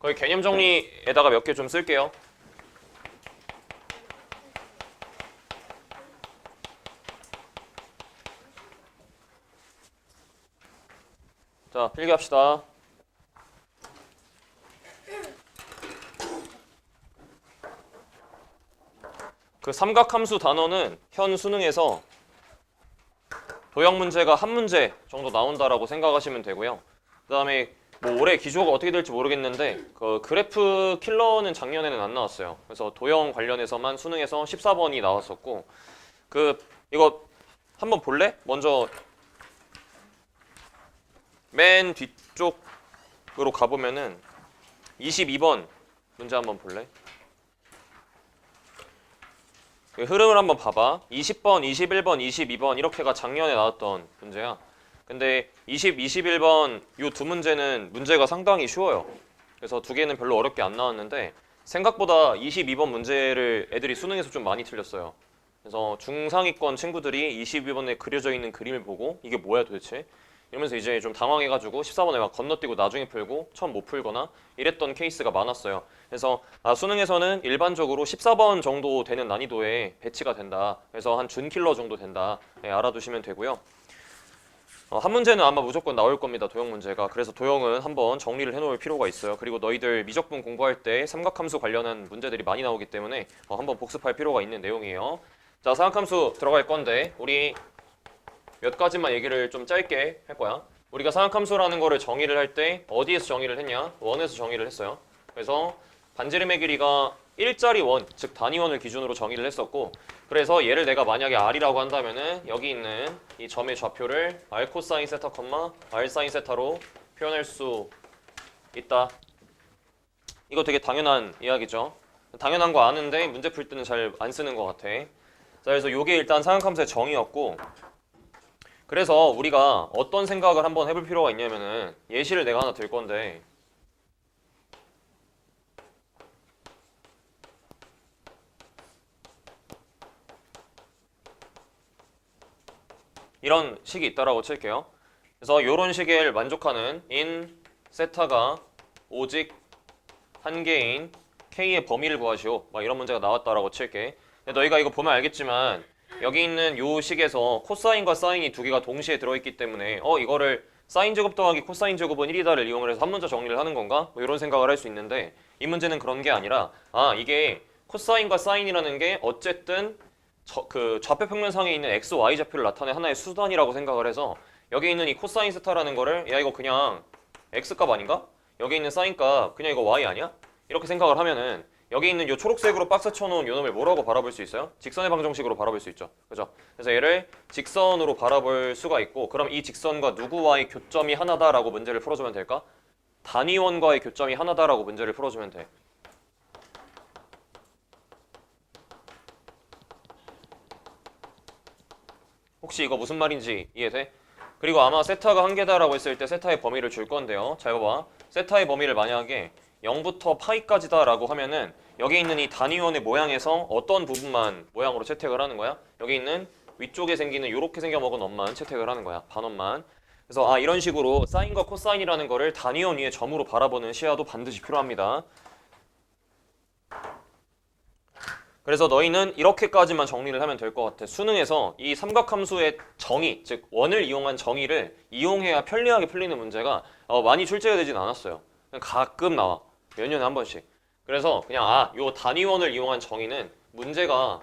거의 개념 정리에다가 몇 개 좀 쓸게요. 자, 필기합시다. 그 삼각함수 단어는 현 수능에서 도형 문제가 한 문제 정도 나온다라고 생각하시면 되고요. 그 다음에 뭐 올해 기조가 어떻게 될지 모르겠는데 그 그래프 킬러는 작년에는 안 나왔어요. 그래서 도형 관련해서만 수능에서 14번이 나왔었고 그 이거 한번 볼래? 먼저 맨 뒤쪽으로 가보면은 22번 문제 한번 볼래? 그 흐름을 한번 봐봐. 20번, 21번, 22번 이렇게가 작년에 나왔던 문제야. 근데 20, 21번 이 두 문제는 문제가 상당히 쉬워요. 그래서 두 개는 별로 어렵게 안 나왔는데 생각보다 22번 문제를 애들이 수능에서 좀 많이 틀렸어요. 그래서 중상위권 친구들이 22번에 그려져 있는 그림을 보고 이게 뭐야 도대체? 이러면서 이제 좀 당황해가지고 14번에 막 건너뛰고 나중에 풀고 처음 못 풀거나 이랬던 케이스가 많았어요. 그래서 수능에서는 일반적으로 14번 정도 되는 난이도에 배치가 된다. 그래서 한 준킬러 정도 된다. 네, 알아두시면 되고요. 한 문제는 아마 무조건 나올 겁니다. 도형 문제가. 그래서 도형은 한번 정리를 해놓을 필요가 있어요. 그리고 너희들 미적분 공부할 때 삼각함수 관련한 문제들이 많이 나오기 때문에 한번 복습할 필요가 있는 내용이에요. 자, 삼각함수 들어갈 건데 우리 몇 가지만 얘기를 좀 짧게 할 거야. 우리가 삼각함수라는 거를 정의를 할 때 어디에서 정의를 했냐? 원에서 정의를 했어요. 그래서 반지름의 길이가 일자리 원, 즉 단위원을 기준으로 정의를 했었고 그래서 얘를 내가 만약에 r이라고 한다면은 여기 있는 이 점의 좌표를 r 코사인 세타, r 사인 세타로 표현할 수 있다. 이거 되게 당연한 이야기죠. 당연한 거 아는데 문제 풀 때는 잘 안 쓰는 것 같아. 자, 그래서 이게 일단 삼각함수의 정의였고 그래서 우리가 어떤 생각을 한번 해볼 필요가 있냐면은 예시를 내가 하나 들 건데 이런 식이 있다라고 칠게요. 그래서 이런 식을 만족하는 인 세타가 오직 한 개인 k의 범위를 구하시오. 막 이런 문제가 나왔다라고 칠게. 근데 너희가 이거 보면 알겠지만 여기 있는 요 식에서 코사인과 사인이 두 개가 동시에 들어있기 때문에 이거를 사인 제곱 더하기 코사인 제곱은 1이다를 이용을 해서 한 문자 정리를 하는 건가? 뭐 이런 생각을 할 수 있는데 이 문제는 그런 게 아니라 이게 코사인과 사인이라는 게 어쨌든 그 좌표 평면상에 있는 x, y 좌표를 나타낸 하나의 수단이라고 생각을 해서 여기 있는 이 코사인 세타라는 거를 야 이거 그냥 x값 아닌가? 여기 있는 사인값 그냥 이거 y 아니야? 이렇게 생각을 하면은 여기 있는 요 초록색으로 박스 쳐놓은 요 놈을 뭐라고 바라볼 수 있어요? 직선의 방정식으로 바라볼 수 있죠. 그죠? 그래서 얘를 직선으로 바라볼 수가 있고 그럼 이 직선과 누구와의 교점이 하나다라고 문제를 풀어주면 될까? 단위원과의 교점이 하나다라고 문제를 풀어주면 돼. 혹시 이거 무슨 말인지 이해돼? 그리고 아마 세타가 한 개다라고 했을 때 세타의 범위를 줄 건데요. 잘 봐봐. 세타의 범위를 만약에 0부터 파이까지다 라고 하면은 여기 있는 이 단위원의 모양에서 어떤 부분만 모양으로 채택을 하는 거야? 여기 있는 위쪽에 생기는 이렇게 생겨먹은 원만 채택을 하는 거야. 반원만. 그래서 이런 식으로 사인과 코사인이라는 거를 단위원 위에 점으로 바라보는 시야도 반드시 필요합니다. 그래서 너희는 이렇게까지만 정리를 하면 될 것 같아. 수능에서 이 삼각함수의 정의, 즉 원을 이용한 정의를 이용해야 편리하게 풀리는 문제가 많이 출제가 되진 않았어요. 그냥 가끔 나와. 몇 년에 한 번씩. 그래서 그냥 요 단위원을 이용한 정의는 문제가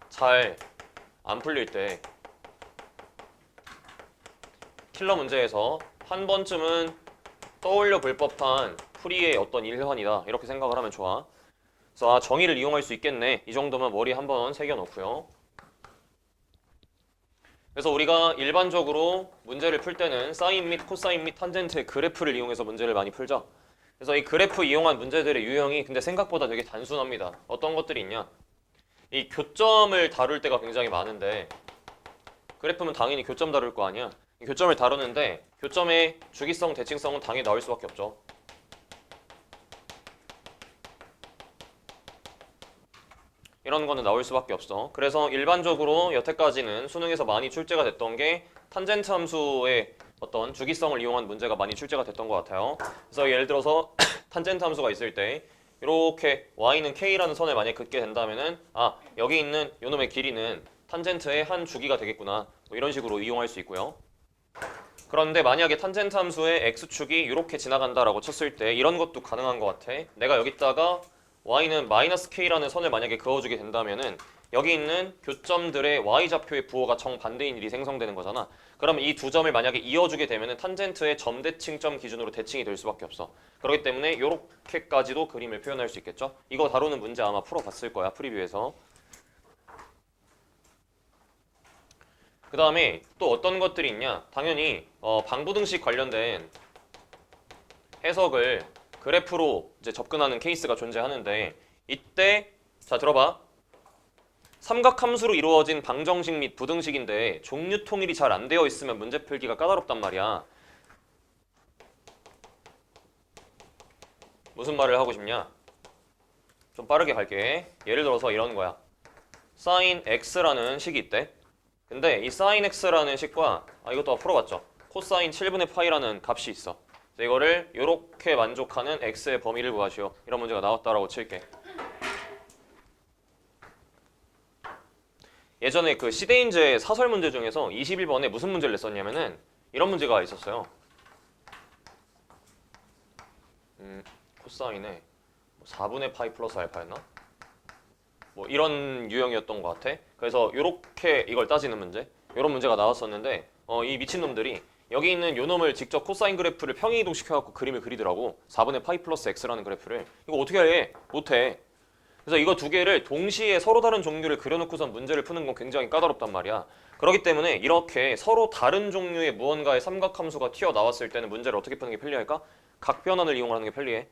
잘 안 풀릴 때 킬러 문제에서 한 번쯤은 떠올려 볼 법한 풀이의 어떤 일환이다. 이렇게 생각을 하면 좋아. 그래서 정의를 이용할 수 있겠네. 이 정도만 머리에 한번 새겨놓고요. 그래서 우리가 일반적으로 문제를 풀 때는 사인 및 코사인 및 탄젠트의 그래프를 이용해서 문제를 많이 풀죠. 그래서 이 그래프 이용한 문제들의 유형이 근데 생각보다 되게 단순합니다. 어떤 것들이 있냐? 이 교점을 다룰 때가 굉장히 많은데 그래프는 당연히 교점 다룰 거 아니야. 이 교점을 다루는데 교점의 주기성, 대칭성은 당연히 나올 수밖에 없죠. 이런 거는 나올 수밖에 없어. 그래서 일반적으로 여태까지는 수능에서 많이 출제가 됐던 게 탄젠트 함수의 어떤 주기성을 이용한 문제가 많이 출제가 됐던 것 같아요. 그래서 예를 들어서 탄젠트 함수가 있을 때 이렇게 y는 k라는 선을 만약에 긋게 된다면은 여기 있는 요놈의 길이는 탄젠트의 한 주기가 되겠구나. 뭐 이런 식으로 이용할 수 있고요. 그런데 만약에 탄젠트 함수의 x축이 이렇게 지나간다라고 쳤을 때 이런 것도 가능한 것 같아. 내가 여기다가 y는 마이너스 k라는 선을 만약에 그어주게 된다면은 여기 있는 교점들의 y좌표의 부호가 정반대인 일이 생성되는 거잖아. 그러면 이 두 점을 만약에 이어주게 되면은 탄젠트의 점대칭점 기준으로 대칭이 될 수밖에 없어. 그렇기 때문에 이렇게까지도 그림을 표현할 수 있겠죠. 이거 다루는 문제 아마 풀어봤을 거야, 프리뷰에서. 그 다음에 또 어떤 것들이 있냐? 당연히 방부등식 관련된 해석을 그래프로 이제 접근하는 케이스가 존재하는데 이때 자 들어봐. 삼각함수로 이루어진 방정식 및 부등식인데 종류 통일이 잘 안 되어 있으면 문제 풀기가 까다롭단 말이야. 무슨 말을 하고 싶냐? 좀 빠르게 갈게. 예를 들어서 이런 거야. sin x라는 식이 있대. 근데 이 sin x라는 식과 이것도 풀어봤죠. 코사인 7분의 파이라는 값이 있어. 그래서 이거를 이렇게 만족하는 x의 범위를 구하시오. 이런 문제가 나왔다라고 칠게. 예전에 그 시대인재 사설 문제 중에서 21번에 무슨 문제를 냈었냐면은 이런 문제가 있었어요. 코사인에 4분의 파이 플러스 알파였나? 뭐 이런 유형이었던 것 같아. 그래서 이렇게 이걸 따지는 문제, 이런 문제가 나왔었는데 이 미친놈들이 여기 있는 요 놈을 직접 코사인 그래프를 평행 이동시켜갖고 그림을 그리더라고. 4분의 파이 플러스 x라는 그래프를. 이거 어떻게 해? 못해. 그래서 이거 두 개를 동시에 서로 다른 종류를 그려놓고선 문제를 푸는 건 굉장히 까다롭단 말이야. 그렇기 때문에 이렇게 서로 다른 종류의 무언가의 삼각함수가 튀어나왔을 때는 문제를 어떻게 푸는 게 편리할까? 각변환을 이용하는 게 편리해.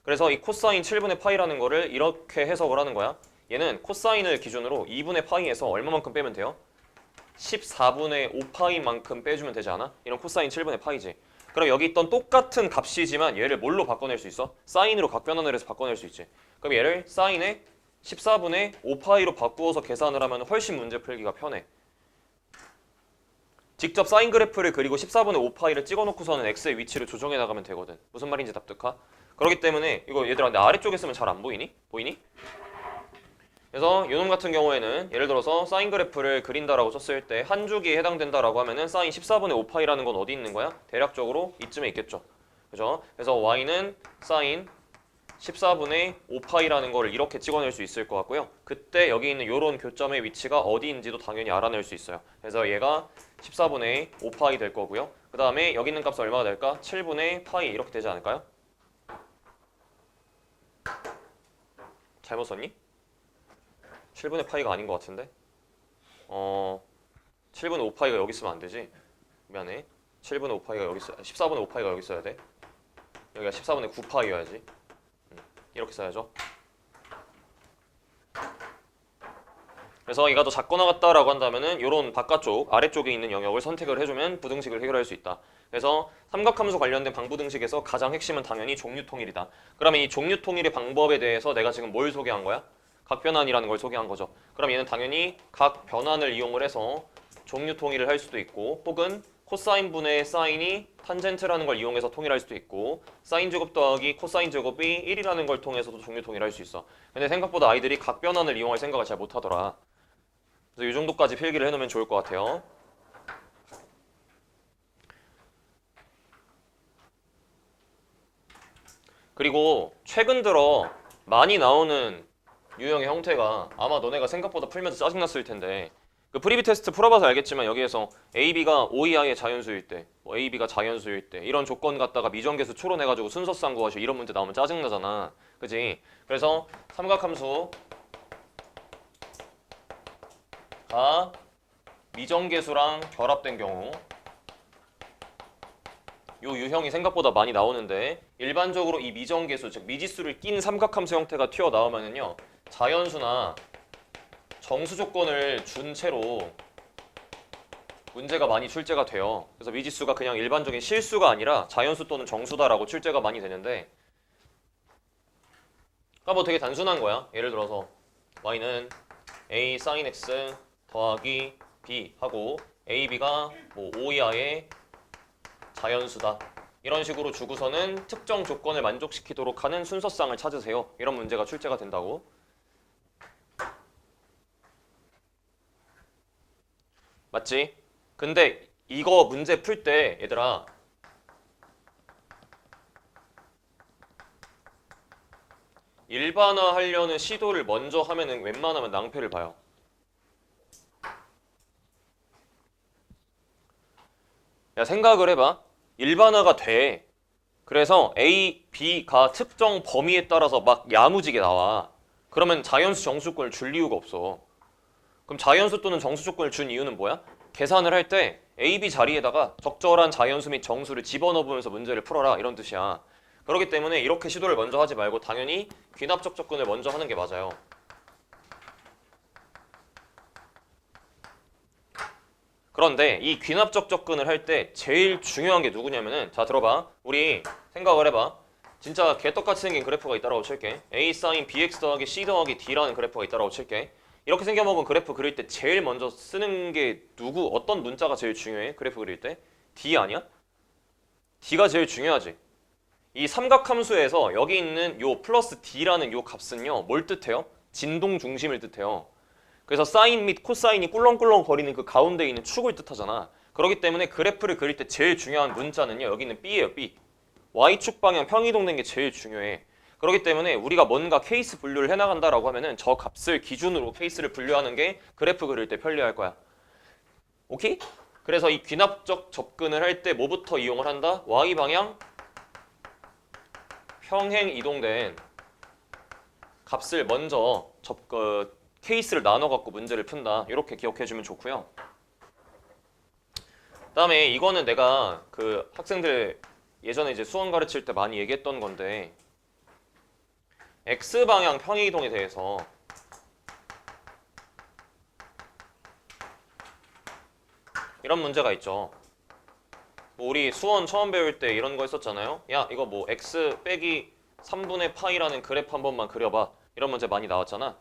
그래서 이 코사인 7분의 파이라는 거를 이렇게 해석을 하는 거야. 얘는 코사인을 기준으로 2분의 파이에서 얼마만큼 빼면 돼요? 14분의 5파이만큼 빼주면 되지 않아? 이런 코사인 7분의 파이지. 그럼 여기 있던 똑같은 값이지만 얘를 뭘로 바꿔낼 수 있어? 사인으로 각변환을 해서 바꿔낼 수 있지. 그럼 얘를 사인에 14분의 5파이로 바꾸어서 계산을 하면 훨씬 문제 풀기가 편해. 직접 사인 그래프를 그리고 14분의 5파이를 찍어놓고서는 x의 위치를 조정해 나가면 되거든. 무슨 말인지 납득하? 그렇기 때문에 이거 얘들아 근데 아래쪽에 쓰면 잘 안 보이니? 보이니? 그래서 이놈 같은 경우에는 예를 들어서 사인 그래프를 그린다라고 쳤을 때 한 주기에 해당된다라고 하면은 사인 14분의 5파이라는 건 어디 있는 거야? 대략적으로 이쯤에 있겠죠. 그죠? 그래서 y는 사인 14분의 5파이라는 거를 이렇게 찍어낼 수 있을 것 같고요. 그때 여기 있는 이런 교점의 위치가 어디인지도 당연히 알아낼 수 있어요. 그래서 얘가 14분의 5파이 될 거고요. 그 다음에 여기 있는 값은 얼마가 될까? 7분의 파이 이렇게 되지 않을까요? 잘못 썼니? 7분의 파이가 아닌 것 같은데? 7분의 5파이가 여기 있으면 안 되지. 미안해. 7분의 5파이가 여기 있어. 14분의 5파이가 여기 있어야 돼. 여기가 14분의 9파이여야지. 이렇게 써야죠. 그래서 얘가 더 작거나 같다라고 한다면은 이런 바깥쪽 아래쪽에 있는 영역을 선택을 해주면 부등식을 해결할 수 있다. 그래서 삼각함수 관련된 방부등식에서 가장 핵심은 당연히 종류통일이다. 그러면 이 종류통일의 방법에 대해서 내가 지금 뭘 소개한 거야? 각변환이라는 걸 소개한 거죠. 그럼 얘는 당연히 각 변환을 이용을 해서 종류통일을 할 수도 있고 혹은 코사인 분의 사인이 탄젠트라는 걸 이용해서 통일할 수도 있고 사인 제곱 더하기 코사인 제곱이 1이라는 걸 통해서도 종류 통일할 수 있어. 근데 생각보다 아이들이 각변환을 이용할 생각을 잘 못하더라. 그래서 이 정도까지 필기를 해놓으면 좋을 것 같아요. 그리고 최근 들어 많이 나오는 유형의 형태가 아마 너네가 생각보다 풀면서 짜증났을 텐데 그 프리비 테스트 풀어봐서 알겠지만 여기에서 AB가 O 이하의 자연수일 때, 뭐 AB가 자연수일 때 이런 조건 갖다가 미정계수 초론해가지고 순서쌍 구하시오 이런 문제 나오면 짜증나잖아. 그지? 그래서 삼각함수가 미정계수랑 결합된 경우 요 유형이 생각보다 많이 나오는데 일반적으로 이 미정계수, 즉 미지수를 낀 삼각함수 형태가 튀어나오면은요 자연수나 정수 조건을 준 채로 문제가 많이 출제가 돼요. 그래서 미지수가 그냥 일반적인 실수가 아니라 자연수 또는 정수다라고 출제가 많이 되는데 그러니까 뭐 되게 단순한 거야. 예를 들어서 y는 a sin x 더하기 b 하고 ab가 뭐 5 이하의 자연수다. 이런 식으로 주고서는 특정 조건을 만족시키도록 하는 순서쌍을 찾으세요. 이런 문제가 출제가 된다고. 맞지? 근데 이거 문제 풀 때 얘들아 일반화하려는 시도를 먼저 하면은 웬만하면 낭패를 봐요. 야, 생각을 해봐. 일반화가 돼. 그래서 A, B가 특정 범위에 따라서 막 야무지게 나와. 그러면 자연수 정수조건을 줄 이유가 없어. 그럼 자연수 또는 정수 조건을 준 이유는 뭐야? 계산을 할 때 A, B 자리에다가 적절한 자연수 및 정수를 집어넣으면서 문제를 풀어라 이런 뜻이야. 그렇기 때문에 이렇게 시도를 먼저 하지 말고 당연히 귀납적 접근을 먼저 하는 게 맞아요. 그런데 이 귀납적 접근을 할 때 제일 중요한 게 누구냐면은 자 들어봐. 우리 생각을 해봐. 진짜 개떡같이 생긴 그래프가 있다라고 칠게. A 사인 BX 더하기 C 더하기 D라는 그래프가 있다라고 칠게. 이렇게 생겨먹은 그래프 그릴 때 제일 먼저 쓰는 게 누구? 어떤 문자가 제일 중요해? 그래프 그릴 때? D 아니야? D가 제일 중요하지. 이 삼각함수에서 여기 있는 요 플러스 D라는 요 값은요 뭘 뜻해요? 진동 중심을 뜻해요. 그래서 사인 및 코사인이 꿀렁꿀렁 거리는 그 가운데 있는 축을 뜻하잖아. 그렇기 때문에 그래프를 그릴 때 제일 중요한 문자는요 여기 있는 B예요. B. Y축 방향 평이동된 게 제일 중요해. 그렇기 때문에 우리가 뭔가 케이스 분류를 해나간다라고 하면은 저 값을 기준으로 케이스를 분류하는 게 그래프 그릴 때 편리할 거야. 오케이? 그래서 이 귀납적 접근을 할 때 뭐부터 이용을 한다? Y방향 평행 이동된 값을 먼저 케이스를 나눠갖고 문제를 푼다. 이렇게 기억해주면 좋고요. 그다음에 이거는 내가 그 학생들 예전에 이제 수원 가르칠 때 많이 얘기했던 건데 X방향 평행이동에 대해서 이런 문제가 있죠. 뭐 우리 수원 처음 배울 때 이런 거 했었잖아요. 야 이거 뭐 X 빼기 3분의 파이라는 그래프 한 번만 그려봐. 이런 문제 많이 나왔잖아.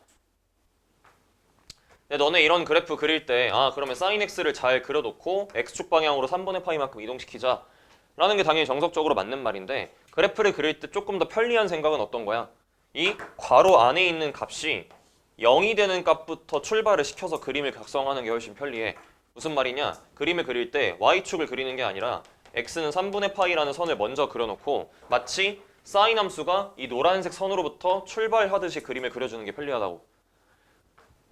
근데 너네 이런 그래프 그릴 때 그러면 sin x를 잘 그려놓고 x축 방향으로 3분의 파이만큼 이동시키자 라는 게 당연히 정석적으로 맞는 말인데 그래프를 그릴 때 조금 더 편리한 생각은 어떤 거야? 이 괄호 안에 있는 값이 0이 되는 값부터 출발을 시켜서 그림을 각성하는 게 훨씬 편리해. 무슨 말이냐? 그림을 그릴 때 y축을 그리는 게 아니라 x는 3분의 파이라는 선을 먼저 그려놓고 마치 sin 함수가 이 노란색 선으로부터 출발하듯이 그림을 그려주는 게 편리하다고.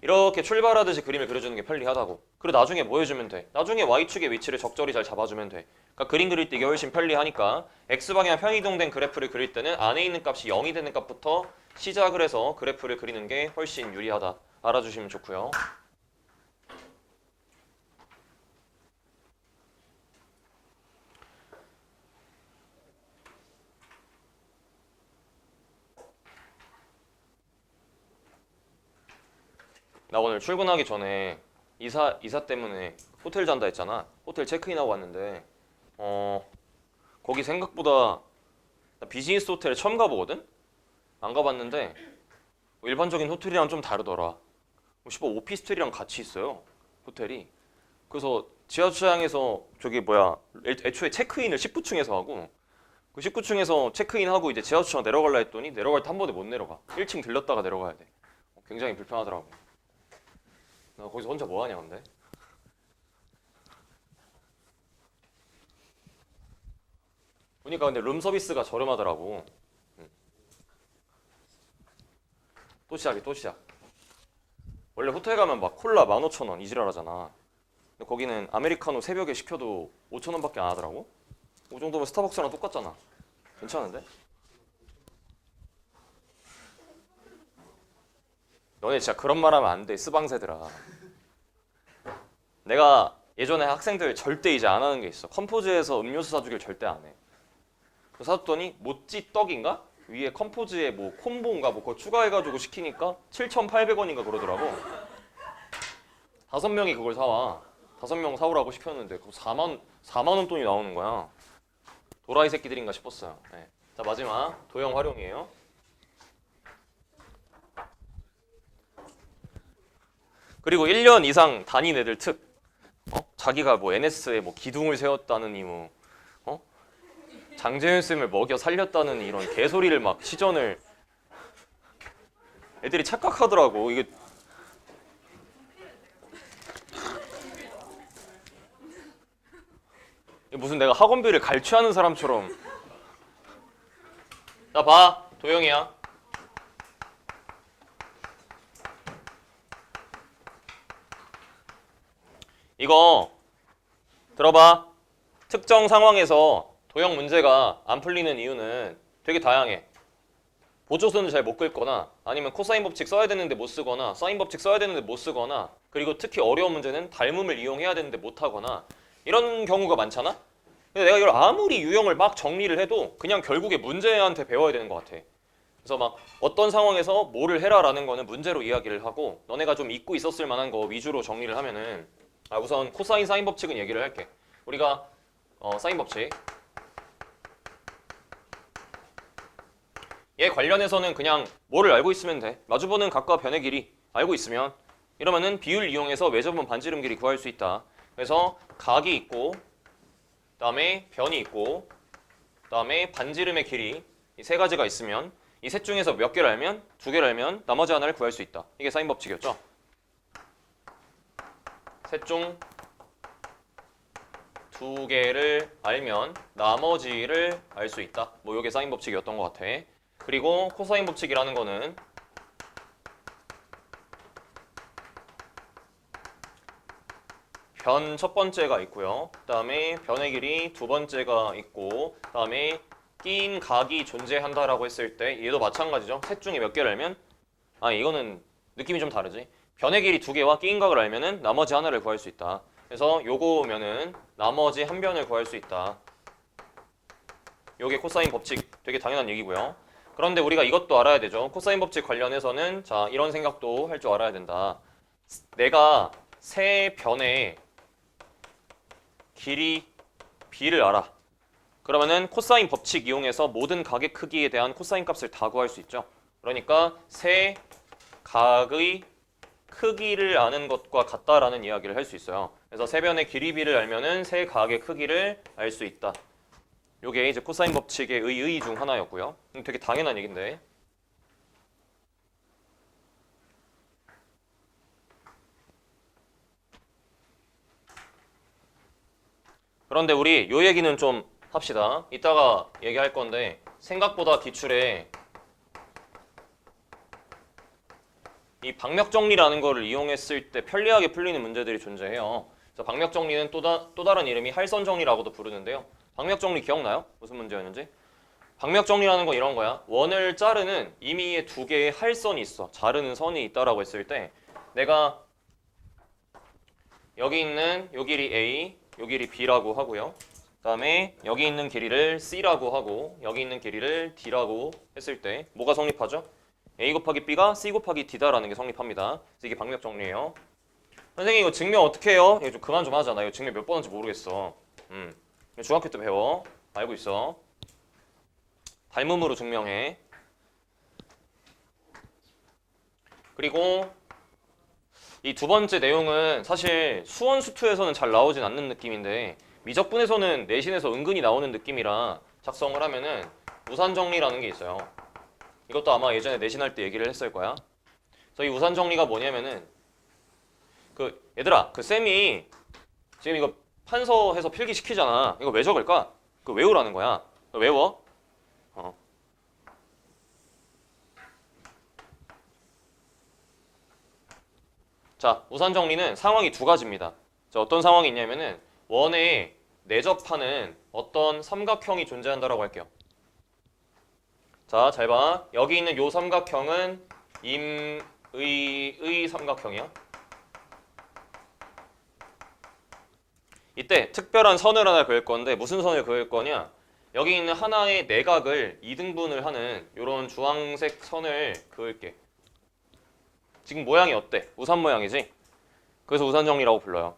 이렇게 출발하듯이 그림을 그려주는 게 편리하다고. 그리고 나중에 뭐 해주면 돼? 나중에 y축의 위치를 적절히 잘 잡아주면 돼. 그러니까 그림 그릴 때 이게 훨씬 편리하니까 x방향 평이동된 그래프를 그릴 때는 안에 있는 값이 0이 되는 값부터 시작을 해서 그래프를 그리는 게 훨씬 유리하다. 알아주시면 좋고요. 나 오늘 출근하기 전에 이사 때문에 호텔 잔다 했잖아. 호텔 체크인하고 왔는데 거기 생각보다 나 비즈니스 호텔에 처음 가보거든? 안 가봤는데 뭐 일반적인 호텔이랑 좀 다르더라. 씨발 오피스텔이랑 같이 있어요. 호텔이. 그래서 지하주차장에서 저기 뭐야 애초에 체크인을 19층에서 하고 그 19층에서 체크인하고 이제 지하주차장 내려갈라 했더니 내려갈 때 한 번에 못 내려가. 1층 들렀다가 내려가야 돼. 굉장히 불편하더라고. 나 거기서 혼자 뭐 하냐 근데? 보니까 근데 룸 서비스가 저렴하더라고. 또 시작이 또 시작. 원래 호텔 가면 막 콜라 15,000원 이지랄하잖아. 근데 거기는 아메리카노 새벽에 시켜도 5,000원밖에 안 하더라고. 그 정도면 스타벅스랑 똑같잖아. 괜찮은데? 너네 진짜 그런 말 하면 안 돼, 스방새들아. 내가 예전에 학생들 절대 이제 안 하는 게 있어. 컴포즈에서 음료수 사주길 절대 안 해. 사줬더니 모찌 떡인가? 위에 컴포즈에 뭐 콤보인가 뭐 그거 추가해가지고 시키니까 7,800원인가 그러더라고. 5명이 그걸 사와. 5명 사오라고 시켰는데 그거 4만 원 돈이 나오는 거야. 도라이 새끼들인가 싶었어요. 네. 자 마지막 도형 활용이에요. 그리고 1년 이상 다닌 애들 특 자기가 뭐 NS에 뭐 기둥을 세웠다느니 뭐 장재윤 쌤을 먹여 살렸다는 이런 개소리를 막 시전을 애들이 착각하더라고. 이게 무슨 내가 학원비를 갈취하는 사람처럼. 나 봐, 도영이야. 이거 들어봐. 특정 상황에서 도형 문제가 안 풀리는 이유는 되게 다양해. 보조선을 잘 못 긁거나 아니면 코사인 법칙 써야 되는데 못 쓰거나 사인 법칙 써야 되는데 못 쓰거나 그리고 특히 어려운 문제는 닮음을 이용해야 되는데 못 하거나 이런 경우가 많잖아? 근데 내가 이걸 아무리 유형을 막 정리를 해도 그냥 결국에 문제한테 배워야 되는 것 같아. 그래서 막 어떤 상황에서 뭐를 해라라는 거는 문제로 이야기를 하고 너네가 좀 잊고 있었을 만한 거 위주로 정리를 하면은 우선 코사인 사인 법칙은 얘기를 할게. 우리가 사인 법칙 얘 관련해서는 그냥 뭐를 알고 있으면 돼. 마주보는 각과 변의 길이 알고 있으면 이러면은 비율 이용해서 외접은 반지름 길이 구할 수 있다. 그래서 각이 있고 그다음에 변이 있고 그다음에 반지름의 길이 이 세 가지가 있으면 이 셋 중에서 몇 개를 알면 두 개를 알면 나머지 하나를 구할 수 있다. 이게 사인 법칙이었죠. 셋 중 두 개를 알면 나머지를 알 수 있다. 뭐 이게 사인 법칙이었던 것 같아. 그리고 코사인 법칙이라는 거는 변 첫 번째가 있고요. 그 다음에 변의 길이 두 번째가 있고 그 다음에 끼인 각이 존재한다라고 했을 때 얘도 마찬가지죠. 셋 중에 몇 개를 알면 이거는 느낌이 좀 다르지. 변의 길이 두 개와 끼인 각을 알면은 나머지 하나를 구할 수 있다. 그래서 요거면은 나머지 한 변을 구할 수 있다. 요게 코사인 법칙 되게 당연한 얘기고요. 그런데 우리가 이것도 알아야 되죠. 코사인 법칙 관련해서는 자 이런 생각도 할 줄 알아야 된다. 내가 세 변의 길이 b를 알아. 그러면은 코사인 법칙 이용해서 모든 각의 크기에 대한 코사인 값을 다 구할 수 있죠. 그러니까 세 각의 크기를 아는 것과 같다라는 이야기를 할 수 있어요. 그래서 세 변의 길이 b를 알면은 세 각의 크기를 알 수 있다. 요게 이제 코사인 법칙의 의 중 하나였고요. 되게 당연한 얘긴데. 그런데 우리 요 얘기는 좀 합시다. 이따가 얘기할 건데 생각보다 기출에 이 방역정리라는 거를 이용했을 때 편리하게 풀리는 문제들이 존재해요. 그래서 방역정리는 또 다른 이름이 할선정리라고도 부르는데요. 방역정리 기억나요? 무슨 문제였는지? 방역정리라는 건 이런 거야. 원을 자르는 임의의 두 개의 할선이 있어. 자르는 선이 있다라고 했을 때 내가 여기 있는 요 길이 A, 요 길이 B라고 하고요. 그 다음에 여기 있는 길이를 C라고 하고 여기 있는 길이를 D라고 했을 때 뭐가 성립하죠? A 곱하기 B가 C 곱하기 D다라는 게 성립합니다. 그래서 이게 방역정리예요. 선생님 이거 증명 어떻게 해요? 이거 좀 그만 좀 하자. 나 이거 증명 몇 번 하는지 모르겠어. 중학교 때 배워. 알고 있어. 닮음으로 증명해. 그리고 이 두 번째 내용은 사실 수원 수투에서는 잘 나오진 않는 느낌인데 미적분에서는 내신에서 은근히 나오는 느낌이라 작성을 하면은 우산정리라는 게 있어요. 이것도 아마 예전에 내신할 때 얘기를 했을 거야. 그래서 이 우산정리가 뭐냐면은 얘들아 그 쌤이 지금 이거 판서해서 필기시키잖아. 이거 왜 적을까? 그거 외우라는 거야. 외워. 자, 우산정리는 상황이 두 가지입니다. 자, 어떤 상황이 있냐면은 원에 내접하는 어떤 삼각형이 존재한다라고 할게요. 자, 잘 봐. 여기 있는 요 삼각형은 임의의 삼각형이야. 이때 특별한 선을 하나 그을 건데 무슨 선을 그을 거냐? 여기 있는 하나의 내각을 2등분을 하는 이런 주황색 선을 그을게. 지금 모양이 어때? 우산 모양이지? 그래서 우산정리라고 불러요.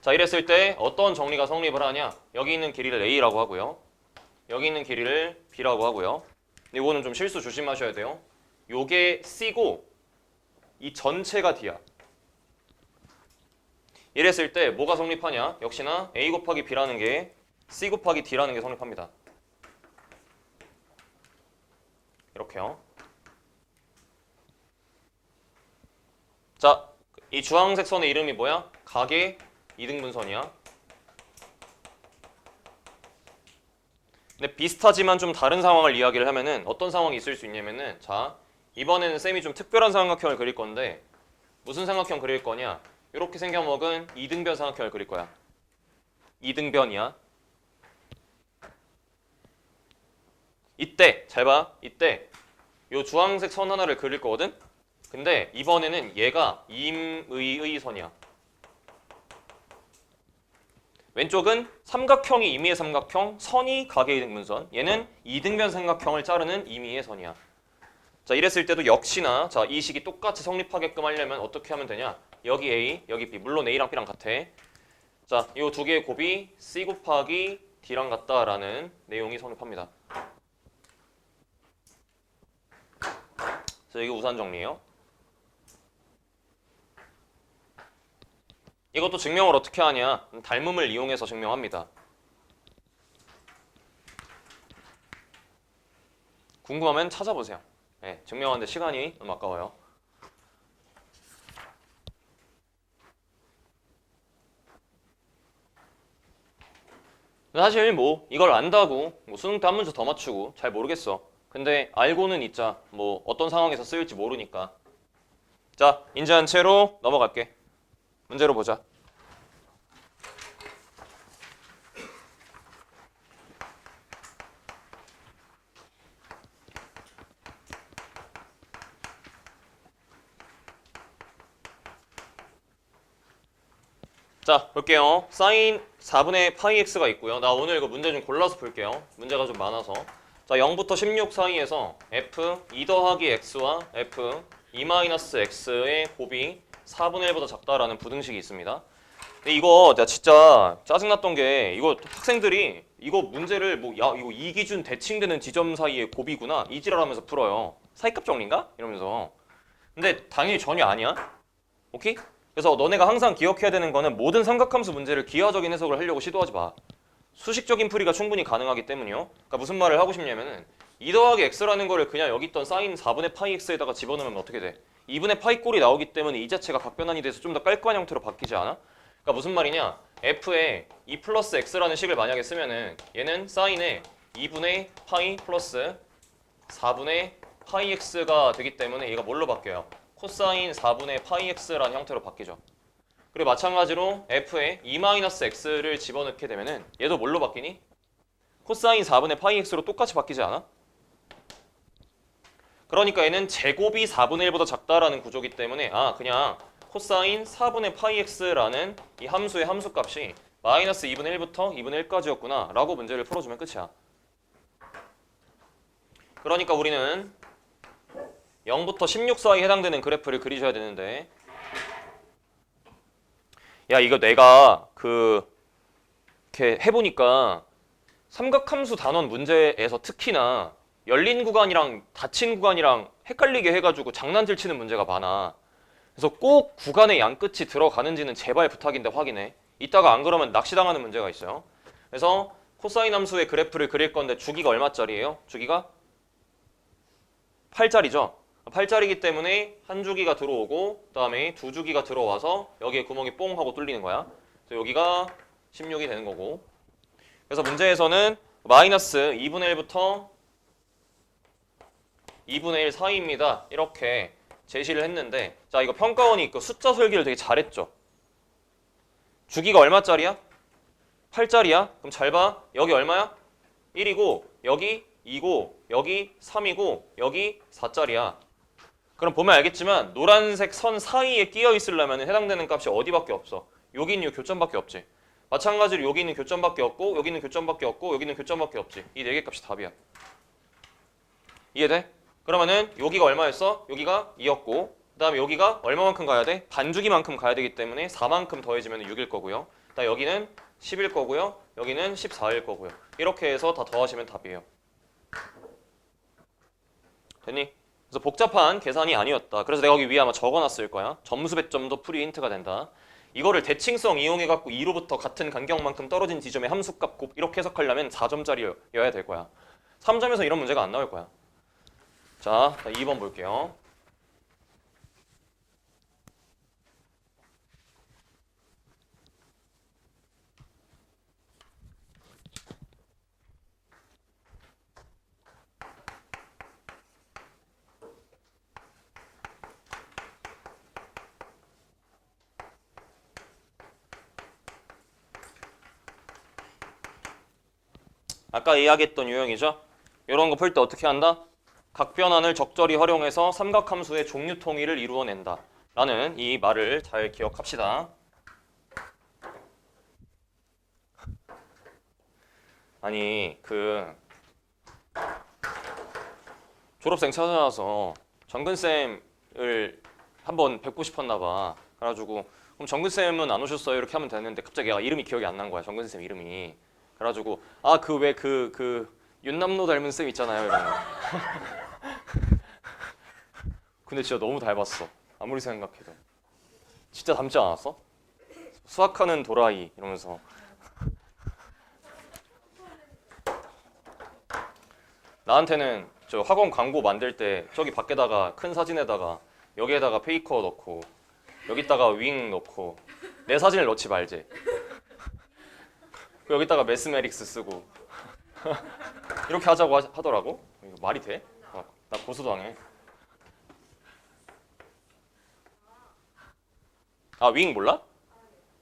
자, 이랬을 때 어떤 정리가 성립을 하냐? 여기 있는 길이를 A라고 하고요. 여기 있는 길이를 B라고 하고요. 근데 이거는 좀 실수 조심하셔야 돼요. 요게 C고 이 전체가 D야. 이랬을 때 뭐가 성립하냐? 역시나 A 곱하기 B라는 게 C 곱하기 D라는 게 성립합니다. 이렇게요. 자, 이 주황색 선의 이름이 뭐야? 각의 이등분선이야. 근데 비슷하지만 좀 다른 상황을 이야기를 하면은 어떤 상황이 있을 수 있냐면은 자, 이번에는 쌤이 좀 특별한 삼각형을 그릴 건데 무슨 삼각형 그릴 거냐? 이렇게 생겨먹은 이등변 삼각형을 그릴 거야. 이등변이야. 이때 잘 봐. 이때 요 주황색 선 하나를 그릴 거거든. 근데 이번에는 얘가 임의의 선이야. 왼쪽은 삼각형이 임의의 삼각형, 선이 각의 이등분선. 얘는 이등변 삼각형을 자르는 임의의 선이야. 자, 이랬을 때도 역시나 자, 이 식이 똑같이 성립하게끔 하려면 어떻게 하면 되냐? 여기 A, 여기 B. 물론 A랑 B랑 같아. 자, 이 두 개의 곱이 C 곱하기 D랑 같다라는 내용이 성립합니다. 자, 이게 우산 정리예요. 이것도 증명을 어떻게 하냐? 닮음을 이용해서 증명합니다. 궁금하면 찾아보세요. 네, 증명하는데 시간이 너무 아까워요. 사실 뭐 이걸 안다고 뭐 수능 때 한 문제 더 맞추고 잘 모르겠어. 근데 알고는 있자. 뭐 어떤 상황에서 쓰일지 모르니까. 자, 인지한 채로 넘어갈게. 문제로 보자. 자, 볼게요. 사인 4분의 파이 x가 있고요. 나 오늘 이거 문제 좀 골라서 볼게요. 문제가 좀 많아서. 자, 0부터 16 사이에서 f 2 더하기 x와 f 2 마이너스 x의 곱이 4분의 1보다 작다라는 부등식이 있습니다. 근데 이거 내가 진짜 짜증났던 게 이거 학생들이 이거 문제를 뭐 야 이거 이 기준 대칭되는 지점 사이의 곱이구나 이지랄하면서 풀어요. 사이값 정리인가? 이러면서. 근데 당연히 전혀 아니야. 오케이? 그래서 너네가 항상 기억해야 되는 거는 모든 삼각함수 문제를 기하적인 해석을 하려고 시도하지 마. 수식적인 풀이가 충분히 가능하기 때문이요. 그러니까 무슨 말을 하고 싶냐면은 2 더하기 x라는 거를 그냥 여기 있던 사인 4분의 파이 x에다가 집어넣으면 어떻게 돼? 2분의 파이 꼴이 나오기 때문에 이 자체가 각변환이 돼서 좀 더 깔끔한 형태로 바뀌지 않아? 그러니까 무슨 말이냐? f에 2 플러스 x라는 식을 만약에 쓰면은 얘는 사인에 2분의 파이 플러스 4분의 파이 x가 되기 때문에 얘가 뭘로 바뀌어요? 코사인 4분의 파이 x라는 형태로 바뀌죠. 그리고 마찬가지로 f에 2-x를 집어넣게 되면은 얘도 뭘로 바뀌니? 코사인 4분의 파이 x로 똑같이 바뀌지 않아? 그러니까 얘는 제곱이 4분의 1보다 작다라는 구조기 때문에 그냥 코사인 4분의 파이 x라는 이 함수의 함수값이 마이너스 2분의 1부터 2분의 1까지였구나 라고 문제를 풀어주면 끝이야. 그러니까 우리는 0부터 16 사이에 해당되는 그래프를 그리셔야 되는데 야 이거 내가 이렇게 해보니까 삼각함수 단원 문제에서 특히나 열린 구간이랑 닫힌 구간이랑 헷갈리게 해가지고 장난질 치는 문제가 많아. 그래서 꼭 구간의 양끝이 들어가는지는 제발 부탁인데 확인해. 이따가 안 그러면 낚시당하는 문제가 있어요. 그래서 코사인 함수의 그래프를 그릴 건데 주기가 얼마짜리예요? 주기가 8짜리죠. 8짜리이기 때문에 한 주기가 들어오고 그 다음에 두 주기가 들어와서 여기에 구멍이 뽕 하고 뚫리는 거야. 그래서 여기가 16이 되는 거고. 그래서 문제에서는 마이너스 2분의 1부터 2분의 1 사이입니다. 이렇게 제시를 했는데 자 이거 평가원이 그 숫자 설계를 되게 잘했죠. 주기가 얼마짜리야? 8짜리야? 그럼 잘 봐. 여기 얼마야? 1이고 여기 2고 여기 3이고 여기 4짜리야. 그럼 보면 알겠지만 노란색 선 사이에 끼어 있으려면 해당되는 값이 어디밖에 없어? 여기 있는 이 교점밖에 없지. 마찬가지로 여기 있는 교점밖에 없고 여기 있는 교점밖에 없고 여기 있는 교점밖에 없지. 이 네 개 값이 답이야. 이해돼? 그러면은 여기가 얼마였어? 여기가 2였고 그 다음에 여기가 얼마만큼 가야 돼? 반주기만큼 가야 되기 때문에 4만큼 더해지면 6일 거고요. 그다음 여기는 10일 거고요. 여기는 14일 거고요. 이렇게 해서 다 더하시면 답이에요. 됐니? 그래서 복잡한 계산이 아니었다. 그래서 내가 여기 위에 아마 적어놨을 거야. 점수 배점도 풀이 힌트가 된다. 이거를 대칭성 이용해갖고 2로부터 같은 간격만큼 떨어진 지점의 함수값 곱 이렇게 해석하려면 4점짜리여야 될 거야. 3점에서 이런 문제가 안 나올 거야. 자, 2번 볼게요. 아까 이야기했던 유형이죠. 이런 거 풀 때 어떻게 한다? 각변환을 적절히 활용해서 삼각함수의 종류 통일을 이루어낸다 라는 이 말을 잘 기억합시다. 아니 졸업생 찾아와서 정근쌤을 한번 뵙고 싶었나 봐. 그래가지고 그럼 정근쌤은 안 오셨어요? 이렇게 하면 되는데 갑자기 이름이 기억이 안 난 거야. 정근쌤 이름이. 그래가지고 그 왜 윤남노 닮은 쌤 있잖아요 이런 거. 근데 진짜 너무 닮았어. 아무리 생각해도 진짜 닮지 않았어? 수학하는 도라이 이러면서. 나한테는 저 학원 광고 만들 때 저기 밖에다가 큰 사진에다가 여기에다가 페이커 넣고 여기다가 윙 넣고 내 사진을 넣지 말지. 여기다가 메스메릭스 쓰고 이렇게 하자고 하더라고. 이거 말이 돼? 나 고소당해. 윙 몰라?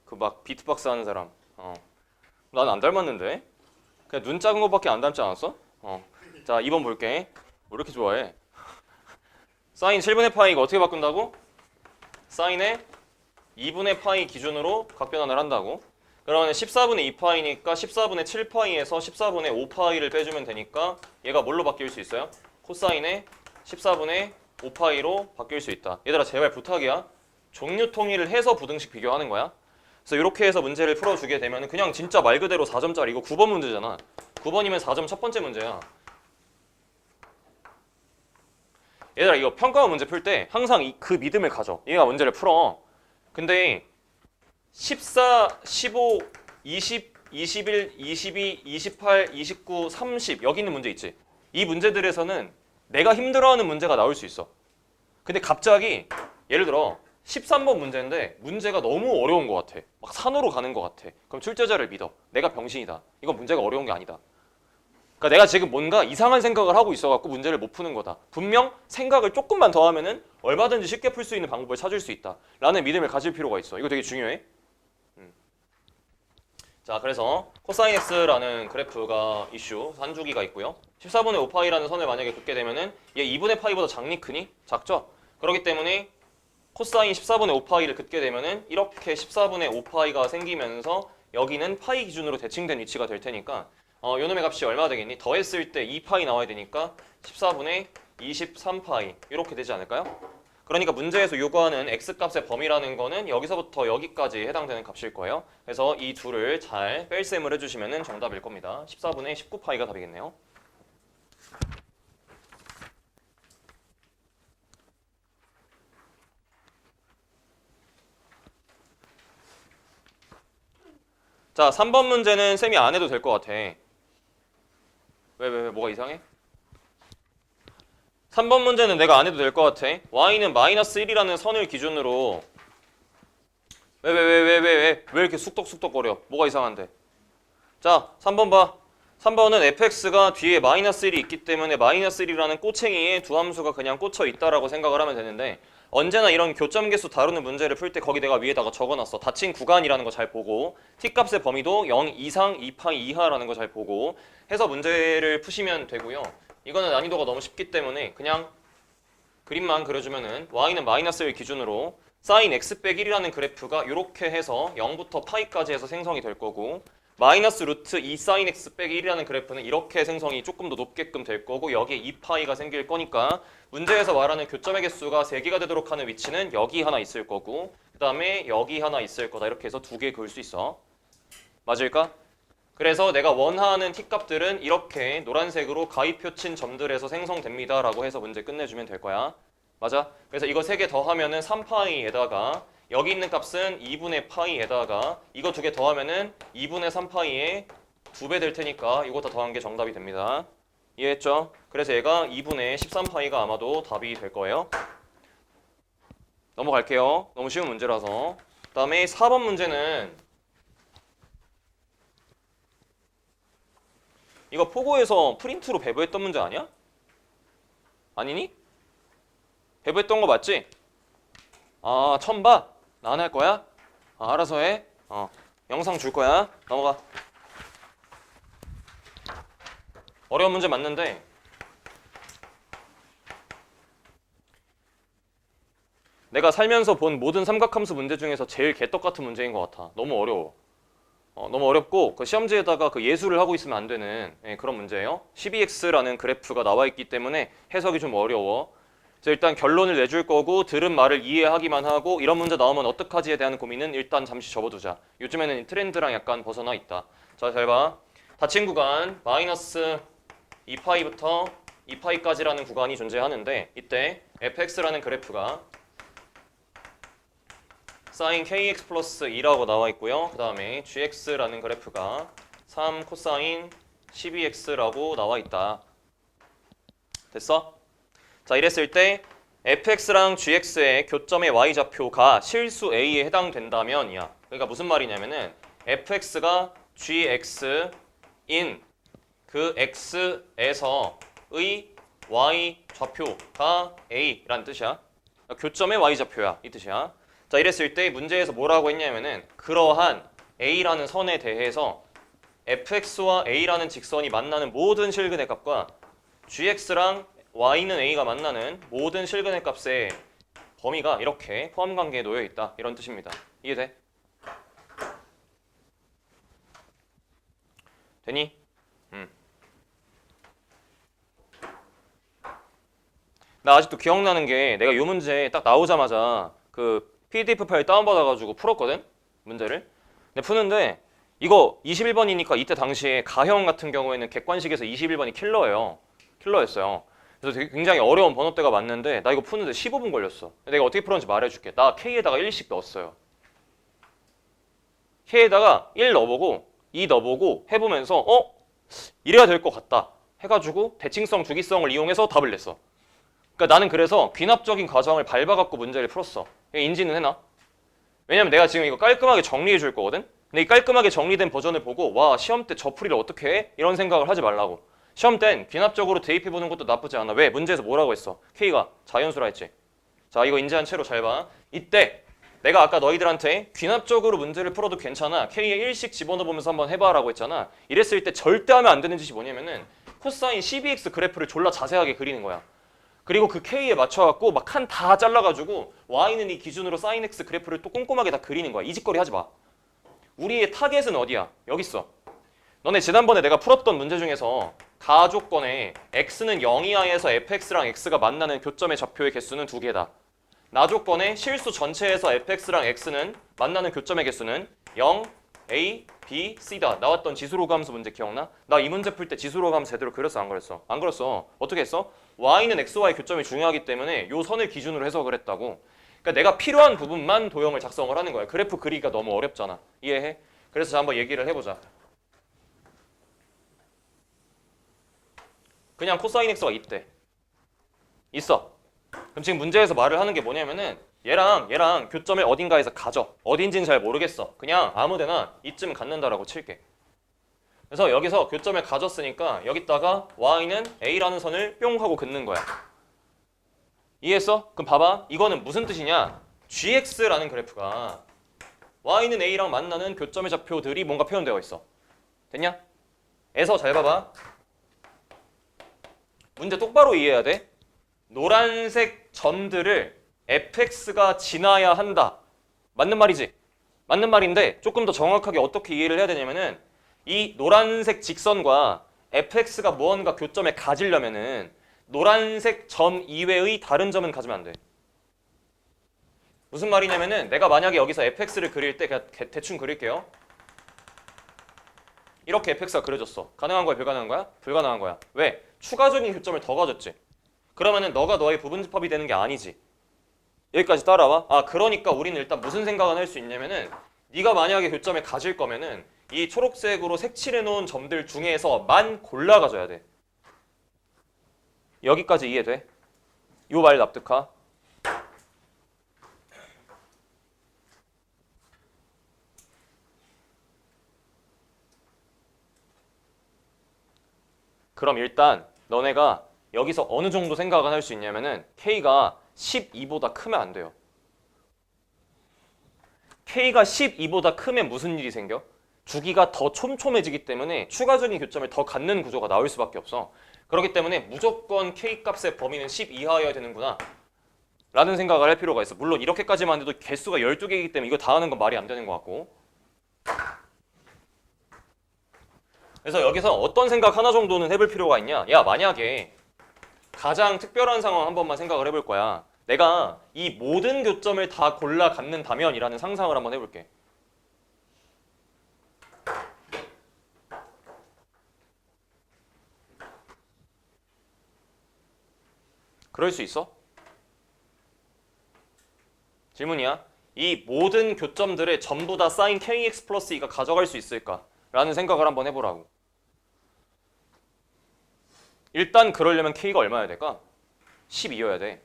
그 막 비트박스 하는 사람. 난 안 닮았는데. 그냥 눈 작은 것밖에 안 닮지 않았어? 자, 2번 볼게. 뭐 이렇게 좋아해? 사인 7분의 파이 이거 어떻게 바꾼다고? 사인에 2분의 파이 기준으로 각변환을 한다고. 그러면 14분의 2파이니까 14분의 7파이에서 14분의 5파이를 빼주면 되니까 얘가 뭘로 바뀔 수 있어요? 코사인에 14분의 5파이로 바뀔 수 있다. 얘들아 제발 부탁이야. 종류 통일을 해서 부등식 비교하는 거야. 그래서 이렇게 해서 문제를 풀어주게 되면 그냥 진짜 말 그대로 4점짜리 이거 9번 문제잖아. 9번이면 4점 첫 번째 문제야. 얘들아 이거 평가원 문제 풀 때 항상 그 믿음을 가져. 얘가 문제를 풀어. 근데 14, 15, 20, 21, 22, 28, 29, 30 여기 있는 문제 있지. 이 문제들에서는 내가 힘들어하는 문제가 나올 수 있어. 근데 갑자기 예를 들어 13번 문제인데 문제가 너무 어려운 것 같아. 막 산으로 가는 것 같아. 그럼 출제자를 믿어. 내가 병신이다. 이건 문제가 어려운 게 아니다. 그러니까 내가 지금 뭔가 이상한 생각을 하고 있어갖고 문제를 못 푸는 거다. 분명 생각을 조금만 더 하면은 얼마든지 쉽게 풀 수 있는 방법을 찾을 수 있다. 라는 믿음을 가질 필요가 있어. 이거 되게 중요해. 자, 그래서 코사인 x라는 그래프가 이슈 한 주기가 있고요. 14분의 5파이라는 선을 만약에 긋게 되면은 얘 2분의 파이보다 작니 크니? 작죠? 그렇기 때문에 코사인 14분의 5파이를 긋게 되면은 이렇게 14분의 5파이가 생기면서 여기는 파이 기준으로 대칭된 위치가 될 테니까 요놈의 값이 얼마 되겠니? 더했을 때 2파이 나와야 되니까 14분의 23파이 이렇게 되지 않을까요? 그러니까 문제에서 요구하는 x값의 범위라는 거는 여기서부터 여기까지 해당되는 값일 거예요. 그래서 이 둘을 잘 뺄셈을 해주시면 정답일 겁니다. 14분의 19파이가 답이겠네요. 자, 3번 문제는 쌤이 안 해도 될 것 같아. 왜 뭐가 이상해? 3번 문제는 내가 안 해도 될 것 같아. y는 마이너스 1이라는 선을 기준으로 왜 이렇게 쑥덕쑥덕거려? 뭐가 이상한데? 자, 3번 봐. 3번은 fx가 뒤에 마이너스 1이 있기 때문에 마이너스 1이라는 꼬챙이에 두 함수가 그냥 꽂혀 있다라고 생각을 하면 되는데 언제나 이런 교점 계수 다루는 문제를 풀 때 거기 내가 위에다가 적어놨어. 닫힌 구간이라는 거 잘 보고 t값의 범위도 0 이상 2파이 이하라는 거 잘 보고 해서 문제를 푸시면 되고요. 이거는 난이도가 너무 쉽기 때문에 그냥 그림만 그려주면은 y는 마이너스 1 기준으로 sin x 빼기 1이라는 그래프가 이렇게 해서 0부터 파이까지 해서 생성이 될 거고 마이너스 루트 2 sin x 빼기 1이라는 그래프는 이렇게 생성이 조금 더 높게끔 될 거고 여기에 2파이가 생길 거니까 문제에서 말하는 교점의 개수가 3개가 되도록 하는 위치는 여기 하나 있을 거고 그 다음에 여기 하나 있을 거다. 이렇게 해서 2개 그을 수 있어. 맞을까? 그래서 내가 원하는 t값들은 이렇게 노란색으로 가위표 친 점들에서 생성됩니다 라고 해서 문제 끝내주면 될 거야. 맞아? 그래서 이거 3개 더하면은 3파이에다가 여기 있는 값은 2분의 파이에다가 이거 두 개 더하면은 2분의 3파이에 2배 될 테니까 이거 다 더한 게 정답이 됩니다. 이해했죠? 그래서 얘가 2분의 13파이가 아마도 답이 될 거예요. 넘어갈게요. 너무 쉬운 문제라서. 그 다음에 4번 문제는 이거 포고에서 프린트로 배부했던 문제 아니야? 아니니? 배부했던 거 맞지? 아, 처음 봐? 나 안 할 거야? 아, 알아서 해. 영상 줄 거야. 넘어가. 어려운 문제 맞는데 내가 살면서 본 모든 삼각함수 문제 중에서 제일 개떡 같은 문제인 것 같아. 너무 어려워. 너무 어렵고 그 시험지에다가 그 예술을 하고 있으면 안 되는 그런 문제예요. 12x라는 그래프가 나와 있기 때문에 해석이 좀 어려워. 그래서 일단 결론을 내줄 거고 들은 말을 이해하기만 하고 이런 문제 나오면 어떡하지에 대한 고민은 일단 잠시 접어두자. 요즘에는 이 트렌드랑 약간 벗어나 있다. 자, 잘 봐. 닫힌 구간 마이너스 2파이부터 2파이까지라는 구간이 존재하는데 이때 fx라는 그래프가 사인 kx 플러스 2라고 나와 있고요. 그 다음에 gx라는 그래프가 3 코사인 12x라고 나와 있다. 됐어? 자, 이랬을 때 fx랑 gx의 교점의 y좌표가 실수 a에 해당된다면이야. 그러니까 무슨 말이냐면은 fx가 gx인 그 x에서의 y좌표가 a라는 뜻이야. 교점의 y좌표야. 이 뜻이야. 자, 이랬을 때 문제에서 뭐라고 했냐면은 그러한 a라는 선에 대해서 fx와 a라는 직선이 만나는 모든 실근의 값과 gx랑 y는 a가 만나는 모든 실근의 값의 범위가 이렇게 포함관계에 놓여 있다. 이런 뜻입니다. 이해돼? 되니? 나 아직도 기억나는 게 내가 이 문제 딱 나오자마자 그 PDF 파일 다운받아가지고 풀었거든? 문제를. 근데 푸는데 이거 21번이니까 이때 당시에 가형 같은 경우에는 객관식에서 21번이 킬러였어요. 그래서 되게 굉장히 어려운 번호대가 맞는데 나 이거 푸는데 15분 걸렸어. 내가 어떻게 풀었는지 말해줄게. 나 K에다가 1씩 넣었어요. K에다가 1 넣어보고 2 넣어보고 해보면서 이래야 될 것 같다 해가지고 대칭성, 주기성을 이용해서 답을 냈어. 그러니까 나는 그래서 귀납적인 과정을 밟아갖고 문제를 풀었어. 인지는 해놔. 왜냐면 내가 지금 이거 깔끔하게 정리해 줄 거거든? 근데 이 깔끔하게 정리된 버전을 보고 와, 시험 때 저 풀이를 어떻게 해? 이런 생각을 하지 말라고. 시험 땐 귀납적으로 대입해보는 것도 나쁘지 않아. 왜? 문제에서 뭐라고 했어? K가 자연수라 했지. 자, 이거 인지한 채로 잘 봐. 이때 내가 아까 너희들한테 귀납적으로 문제를 풀어도 괜찮아. K에 1씩 집어넣어보면서 한번 해봐라고 했잖아. 이랬을 때 절대 하면 안 되는 짓이 뭐냐면은 코사인 12x 그래프를 졸라 자세하게 그리는 거야. 그리고 그 K에 맞춰갖고 막 칸 다 잘라가지고 Y는 이 기준으로 sin X 그래프를 또 꼼꼼하게 다 그리는 거야. 이 짓거리 하지 마. 우리의 타겟은 어디야? 여기 있어. 너네 지난번에 내가 풀었던 문제 중에서 가조건에 X는 0 이하에서 fx랑 x가 만나는 교점의 좌표의 개수는 2개다. 나조건에 실수 전체에서 fx랑 x는 만나는 교점의 개수는 0, a, b, c다. 나왔던 지수로감수 문제 기억나? 나 이 문제 풀 때 지수로감 제대로 그렸어, 안 그렸어? 안 그렸어. 어떻게 했어? y는 xy 교점이 중요하기 때문에 요 선을 기준으로 해석을 했다고. 그러니까 내가 필요한 부분만 도형을 작성을 하는 거야. 그래프 그리기가 너무 어렵잖아. 이해해? 그래서 한번 얘기를 해보자. 그냥 코사인 x가 있대. 있어. 그럼 지금 문제에서 말을 하는 게 뭐냐면은 얘랑 교점을 어딘가에서 가져. 어딘지는 잘 모르겠어. 그냥 아무데나 이쯤 갖는다라고 칠게. 그래서 여기서 교점을 가졌으니까 여기다가 y는 a라는 선을 뿅 하고 긋는 거야. 이해했어? 그럼 봐봐. 이거는 무슨 뜻이냐? gx라는 그래프가 y는 a랑 만나는 교점의 좌표들이 뭔가 표현되어 있어. 됐냐? 에서 잘 봐봐. 문제 똑바로 이해해야 돼. 노란색 점들을 fx가 지나야 한다. 맞는 말이지? 맞는 말인데 조금 더 정확하게 어떻게 이해를 해야 되냐면은 이 노란색 직선과 fx가 무언가 교점에 가지려면은 노란색 점 이외의 다른 점은 가지면 안 돼. 무슨 말이냐면은 내가 만약에 여기서 fx를 그릴 때 그냥 대충 그릴게요. 이렇게 fx가 그려졌어. 가능한 거야, 불가능한 거야? 불가능한 거야. 왜? 추가적인 교점을 더 가졌지. 그러면은 너가 너의 부분집합이 되는 게 아니지. 여기까지 따라와? 아, 그러니까 우리는 일단 무슨 생각을 할 수 있냐면은 네가 만약에 교점을 가질 거면은 이 초록색으로 색칠해 놓은 점들 중에서만 골라 가져야 돼. 여기까지 이해돼? 요 말 납득하? 그럼 일단 너네가 여기서 어느 정도 생각을 할 수 있냐면은 K가 12보다 크면 안 돼요. K가 12보다 크면 무슨 일이 생겨? 주기가 더 촘촘해지기 때문에 추가적인 교점을 더 갖는 구조가 나올 수밖에 없어. 그렇기 때문에 무조건 K 값의 범위는 10 이하여야 되는구나 라는 생각을 할 필요가 있어. 물론 이렇게까지만 해도 개수가 12개이기 때문에 이거 다 하는 건 말이 안 되는 것 같고. 그래서 여기서 어떤 생각 하나 정도는 해볼 필요가 있냐? 야, 만약에 가장 특별한 상황 한 번만 생각을 해볼 거야. 내가 이 모든 교점을 다 골라 갖는다면 이라는 상상을 한번 해볼게. 그럴 수 있어? 질문이야. 이 모든 교점들을 전부 다 sin kx 플러스 2가 가져갈 수 있을까? 라는 생각을 한번 해보라고. 일단 그러려면 k가 얼마여야 될까? 12여야 돼.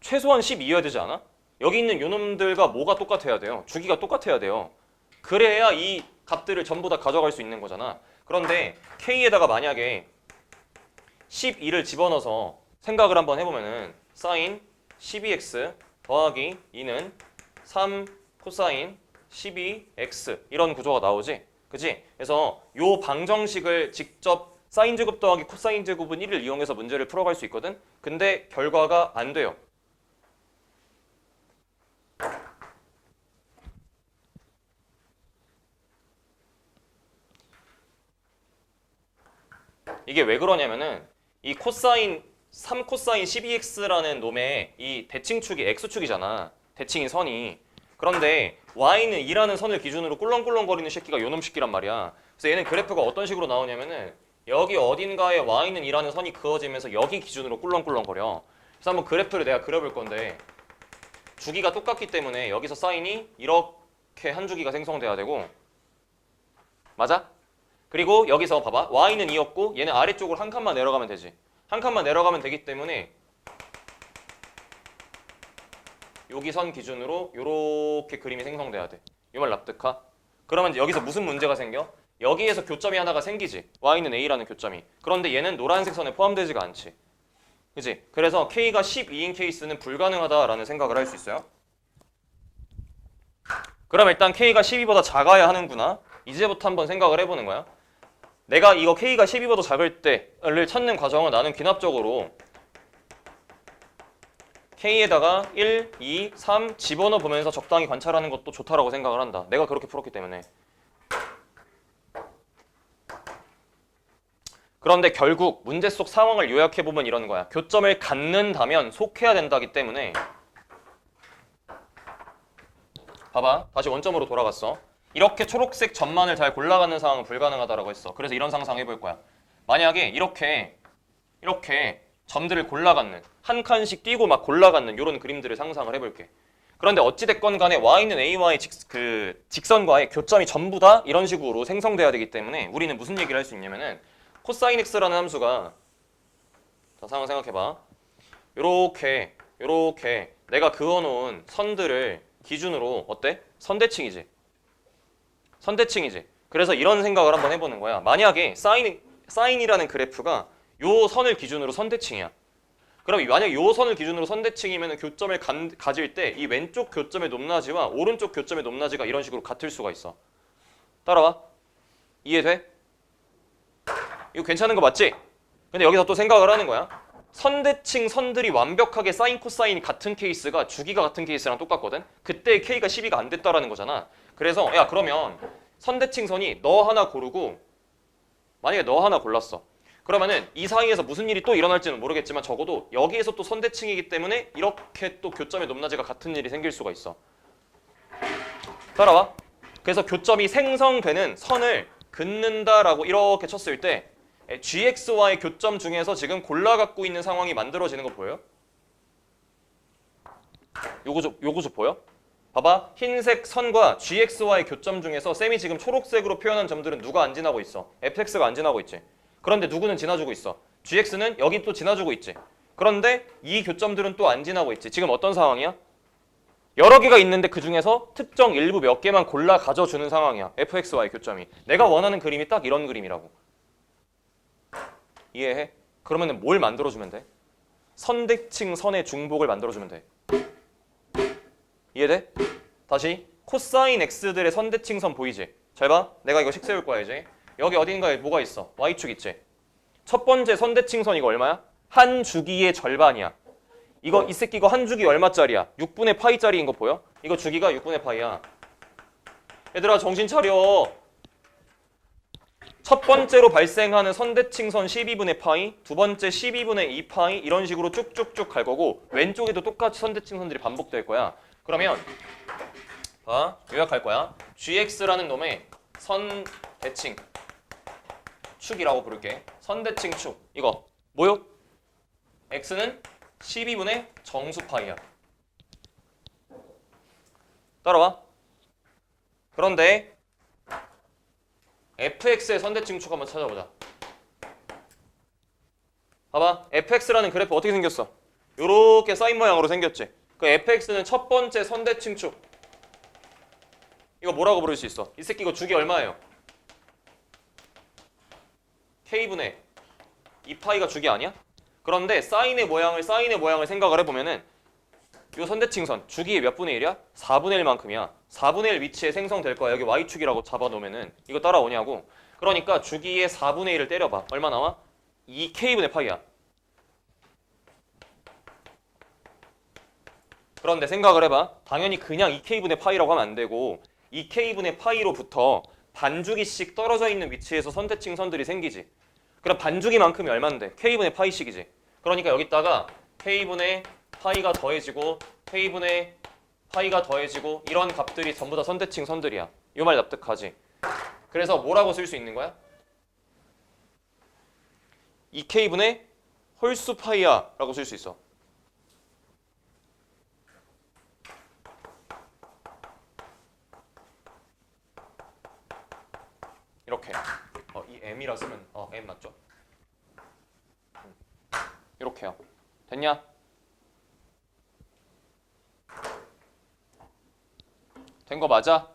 최소한 12여야 되지 않아? 여기 있는 요놈들과 뭐가 똑같아야 돼요? 주기가 똑같아야 돼요. 그래야 이 값들을 전부 다 가져갈 수 있는 거잖아. 그런데 k에다가 만약에 12를 집어넣어서 생각을 한번 해보면은 sin 12x 더하기 2는 3 코사인 12x 이런 구조가 나오지? 그치? 그래서 요 방정식을 직접 사인 제곱 더하기 코사인 제곱은 1을 이용해서 문제를 풀어갈 수 있거든? 근데 결과가 안 돼요. 이게 왜 그러냐면은 이 코사인 3 코사인 12x라는 놈의 이 대칭축이 x축이잖아. 대칭인 선이. 그런데 y는 2라는 선을 기준으로 꿀렁꿀렁거리는 새끼가 요놈 새끼란 말이야. 그래서 얘는 그래프가 어떤 식으로 나오냐면은 여기 어딘가에 y는 2라는 선이 그어지면서 여기 기준으로 꿀렁꿀렁거려. 그래서 한번 그래프를 내가 그려볼 건데 주기가 똑같기 때문에 여기서 사인이 이렇게 한 주기가 생성돼야 되고 맞아? 그리고 여기서 봐봐. y는 2였고 얘는 아래쪽으로 한 칸만 내려가면 되지. 한 칸만 내려가면 되기 때문에 여기 선 기준으로 이렇게 그림이 생성돼야 돼. 이 말 납득하? 그러면 여기서 무슨 문제가 생겨? 여기에서 교점이 하나가 생기지. y는 a라는 교점이. 그런데 얘는 노란색 선에 포함되지가 않지. 그치? 그래서 k가 12인 케이스는 불가능하다라는 생각을 할 수 있어요. 그럼 일단 k가 12보다 작아야 하는구나. 이제부터 한번 생각을 해보는 거야. 내가 이거 k가 12보다 작을 때를 찾는 과정은 나는 귀납적으로 k에다가 1, 2, 3 집어넣어 보면서 적당히 관찰하는 것도 좋다라고 생각을 한다. 내가 그렇게 풀었기 때문에. 그런데 결국 문제 속 상황을 요약해보면 이런 거야. 교점을 갖는다면 속해야 된다기 때문에 봐봐. 다시 원점으로 돌아갔어. 이렇게 초록색 점만을 잘 골라가는 상황은 불가능하다라고 했어. 그래서 이런 상상 해볼 거야. 만약에 이렇게 점들을 골라가는 한 칸씩 띄고 막 골라가는 이런 그림들을 상상을 해볼게. 그런데 어찌됐건 간에 y는 a와의 직선과의 교점이 전부 다 이런 식으로 생성돼야 되기 때문에 우리는 무슨 얘기를 할 수 있냐면은 코사인 x라는 함수가 자, 상황 생각해봐. 요렇게 내가 그어놓은 선들을 기준으로 어때? 선대칭이지. 그래서 이런 생각을 한번 해보는 거야. 만약에 사인이라는 그래프가 요 선을 기준으로 선대칭이야. 그럼 만약 요 선을 기준으로 선대칭이면 교점을 가질 때 이 왼쪽 교점의 높낮이와 오른쪽 교점의 높낮이가 이런 식으로 같을 수가 있어. 따라와. 이해돼? 이거 괜찮은 거 맞지? 근데 여기서 또 생각을 하는 거야. 선대칭 선들이 완벽하게 사인 코사인이 같은 케이스가 주기가 같은 케이스랑 똑같거든? 그때 k가 12가 안 됐다라는 거잖아. 그래서 야 그러면 선대칭 선이 너 하나 고르고 만약에 너 하나 골랐어. 그러면은 이 사이에서 무슨 일이 또 일어날지는 모르겠지만 적어도 여기에서 또 선대칭이기 때문에 이렇게 또 교점의 높낮이가 같은 일이 생길 수가 있어. 따라와. 그래서 교점이 생성되는 선을 긋는다라고 이렇게 쳤을 때 gx와의 교점 중에서 지금 골라 갖고 있는 상황이 만들어지는 거 보여요? 요 구조 보여? 봐봐. 흰색 선과 gxy의 교점 중에서 쌤이 지금 초록색으로 표현한 점들은 누가 안 지나고 있어? fx가 안 지나고 있지. 그런데 누구는 지나주고 있어? gx는 여기 또 지나주고 있지. 그런데 이 교점들은 또 안 지나고 있지. 지금 어떤 상황이야? 여러 개가 있는데 그 중에서 특정 일부 몇 개만 골라 가져주는 상황이야. fxy 교점이. 내가 원하는 그림이 딱 이런 그림이라고. 이해해? 그러면 뭘 만들어주면 돼? 선대칭 선의 중복을 만들어주면 돼. 이해돼? 다시 코사인 x들의 선대칭선 보이지? 잘 봐. 내가 이거 식 세울 거야 이제. 여기 어딘가에 뭐가 있어? y축 있지? 첫 번째 선대칭선 이거 얼마야? 한 주기의 절반이야. 이거 이 새끼 이거 한 주기 얼마짜리야? 6분의 파이짜리인 거 보여? 이거 주기가 6분의 파이야. 얘들아 정신 차려. 첫 번째로 발생하는 선대칭선 12분의 파이, 두 번째 12분의 2 파이 이런 식으로 쭉쭉쭉 갈 거고 왼쪽에도 똑같이 선대칭선들이 반복될 거야. 그러면 봐, 요약할 거야. gx라는 놈의 선대칭 축이라고 부를게. 선대칭 축 이거 뭐요? x는 12분의 정수 파이야. 따라와. 그런데 fx의 선대칭 축 한번 찾아보자. 봐봐. fx라는 그래프 어떻게 생겼어? 요렇게 사인 모양으로 생겼지. 그 fx는 첫 번째 선대칭 축. 이거 뭐라고 부를 수 있어? 이 새끼 이거 주기 얼마예요? k분의 2파이가 주기 아니야? 그런데 사인의 모양을 생각을 해보면은 요 선대칭선 주기의 몇 분의 1이야? 4분의 1만큼이야. 4분의 1 위치에 생성될 거야. 여기 y축이라고 잡아놓으면은 이거 따라오냐고. 그러니까 주기의 4분의 1을 때려봐. 얼마 나와? 2k분의 파이야. 그런데 생각을 해봐. 당연히 그냥 2k분의 파이라고 하면 안 되고 2k분의 파이로부터 반주기씩 떨어져 있는 위치에서 선대칭선들이 생기지. 그럼 반주기만큼이 얼만데? k분의 파이씩이지. 그러니까 여기다가 k분의 파이가 더해지고 k분의 파이가 더해지고 이런 값들이 전부 다 선대칭선들이야. 이 말 납득하지? 그래서 뭐라고 쓸 수 있는 거야? 2k분의 홀수 파이야 라고 쓸 수 있어. 이렇게 이 m이라 쓰면 m 맞죠? 이렇게요. 됐냐? 된 거 맞아?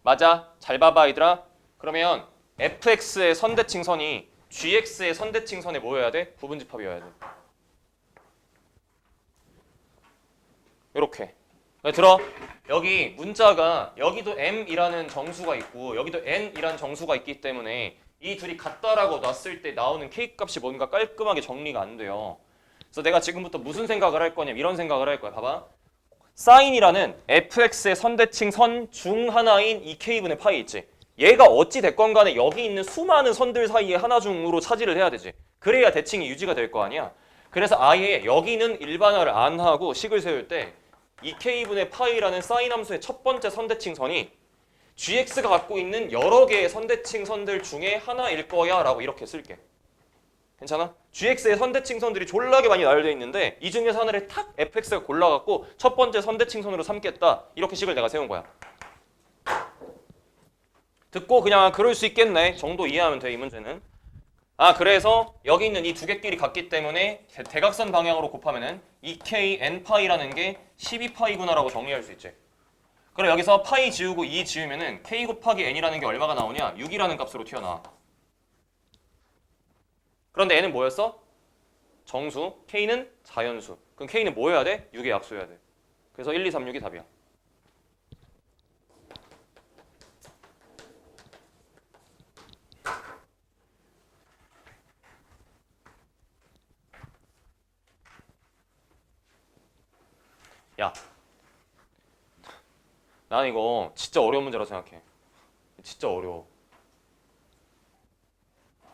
맞아? 잘 봐봐 얘들아. 그러면 fx의 선대칭선이 gx의 선대칭선에 뭐여야 돼? 부분집합이어야 돼. 이렇게. 들어. 여기 문자가 여기도 m이라는 정수가 있고 여기도 n이라는 정수가 있기 때문에 이 둘이 같다라고 놨을 때 나오는 k값이 뭔가 깔끔하게 정리가 안 돼요. 그래서 내가 지금부터 무슨 생각을 할 거냐면 이런 생각을 할 거야. 봐봐. 사인이라는 fx의 선대칭 선 중 하나인 2k분의 파이 있지. 얘가 어찌 됐건 간에 여기 있는 수많은 선들 사이에 하나 중으로 차지를 해야 되지. 그래야 대칭이 유지가 될 거 아니야. 그래서 아예 여기는 일반화를 안 하고 식을 세울 때 2k분의 파이라는 사인 함수의 첫 번째 선대칭선이 gx가 갖고 있는 여러 개의 선대칭선들 중에 하나일 거야 라고 이렇게 쓸게. 괜찮아? gx의 선대칭선들이 졸라게 많이 나열되어 있는데 이 중에서 하나를 탁 fx가 골라갖고 첫 번째 선대칭선으로 삼겠다. 이렇게 식을 내가 세운 거야. 듣고 그냥 그럴 수 있겠네 정도 이해하면 돼. 이 문제는. 그래서 여기 있는 이 두 개끼리 같기 때문에 대각선 방향으로 곱하면은 2k n파이라는 게 12파이구나라고 정리할 수 있지. 그럼 여기서 파이 지우고 2 지우면은 k 곱하기 n이라는 게 얼마가 나오냐? 6이라는 값으로 튀어나와. 그런데 n은 뭐였어? 정수, k는 자연수. 그럼 k는 뭐 해야 돼? 6의 약수여야 돼. 그래서 1, 2, 3, 6이 답이야. 야, 난 이거 진짜 어려운 문제라고 생각해. 진짜 어려워.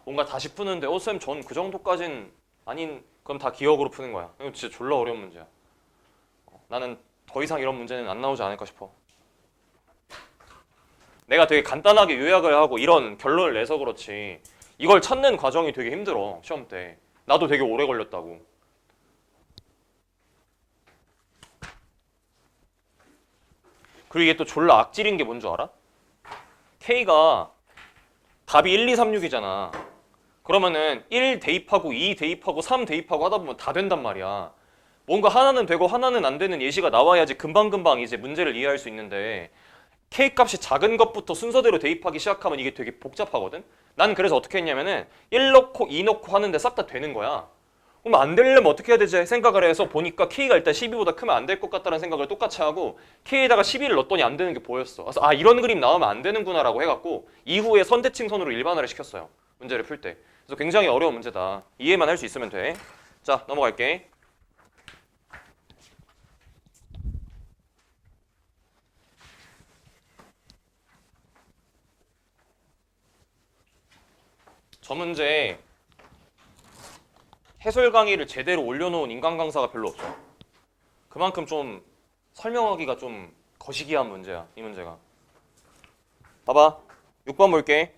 뭔가 다시 푸는데 쌤 전 그 정도까진 아닌. 그럼 다 기억으로 푸는 거야. 이거 진짜 졸라 어려운 문제야. 나는 더 이상 이런 문제는 안 나오지 않을까 싶어. 내가 되게 간단하게 요약을 하고 이런 결론을 내서 그렇지 이걸 찾는 과정이 되게 힘들어. 시험 때 나도 되게 오래 걸렸다고. 그리고 이게 또 졸라 악질인 게 뭔 줄 알아? K가 답이 1, 2, 3, 6이잖아. 그러면은 1 대입하고 2 대입하고 3 대입하고 하다 보면 다 된단 말이야. 뭔가 하나는 되고 하나는 안 되는 예시가 나와야지 금방금방 이제 문제를 이해할 수 있는데 K 값이 작은 것부터 순서대로 대입하기 시작하면 이게 되게 복잡하거든? 난 그래서 어떻게 했냐면은 1 넣고 2 넣고 하는데 싹 다 되는 거야. 그럼 안 되려면 어떻게 해야 되지 생각을 해서 보니까 K가 일단 12보다 크면 안 될 것 같다는 생각을 똑같이 하고 K에다가 12를 넣었더니 안 되는 게 보였어. 그래서 아 이런 그림 나오면 안 되는구나 라고 해갖고 이후에 선대칭선으로 일반화를 시켰어요. 문제를 풀 때. 그래서 굉장히 어려운 문제다. 이해만 할 수 있으면 돼. 자 넘어갈게. 저 문제 해설 강의를 제대로 올려놓은 인강 강사가 별로 없어. 그만큼 좀 설명하기가 좀 거시기한 문제야. 이 문제가. 봐봐. 6번 볼게.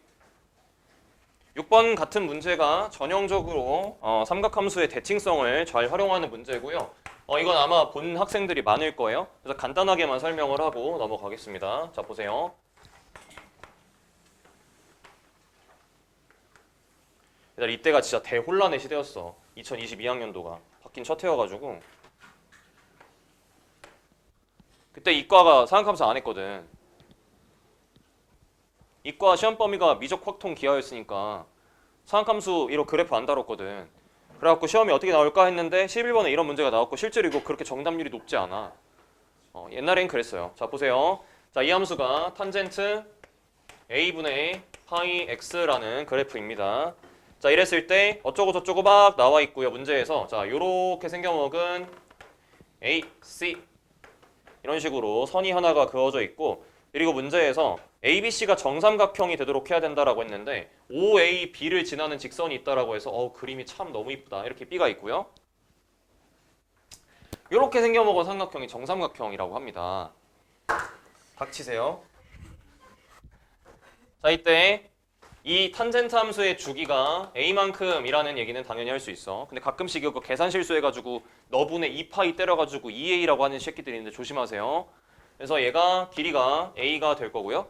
6번 같은 문제가 전형적으로 삼각함수의 대칭성을 잘 활용하는 문제고요. 이건 아마 본 학생들이 많을 거예요. 그래서 간단하게만 설명을 하고 넘어가겠습니다. 자 보세요. 이때가 진짜 대혼란의 시대였어. 2022학년도가 바뀐 첫 해여가지고 그때 이과가 삼각함수 안 했거든. 이과 시험 범위가 미적 확통 기하였으니까 삼각함수 이런 그래프 안 다뤘거든. 그래갖고 시험이 어떻게 나올까 했는데 11번에 이런 문제가 나왔고 실제로 이거 그렇게 정답률이 높지 않아. 옛날엔 그랬어요. 자 보세요. 자 이 함수가 탄젠트 a분의 파이 x라는 그래프입니다. 자 이랬을 때 어쩌고 저쩌고 막 나와 있고요. 문제에서 자 요렇게 생겨먹은 A, C 이런 식으로 선이 하나가 그어져 있고 그리고 문제에서 ABC가 정삼각형이 되도록 해야 된다라고 했는데 OA, B를 지나는 직선이 있다라고 해서 그림이 참 너무 이쁘다. 이렇게 B가 있고요. 요렇게 생겨먹은 삼각형이 정삼각형이라고 합니다. 닥치세요. 자 이때 이 탄젠트 함수의 주기가 a만큼이라는 얘기는 당연히 할 수 있어. 근데 가끔씩 이거 계산 실수해가지고 너분의 2파이 때려가지고 2a라고 하는 새끼들이 있는데 조심하세요. 그래서 얘가 길이가 a가 될 거고요.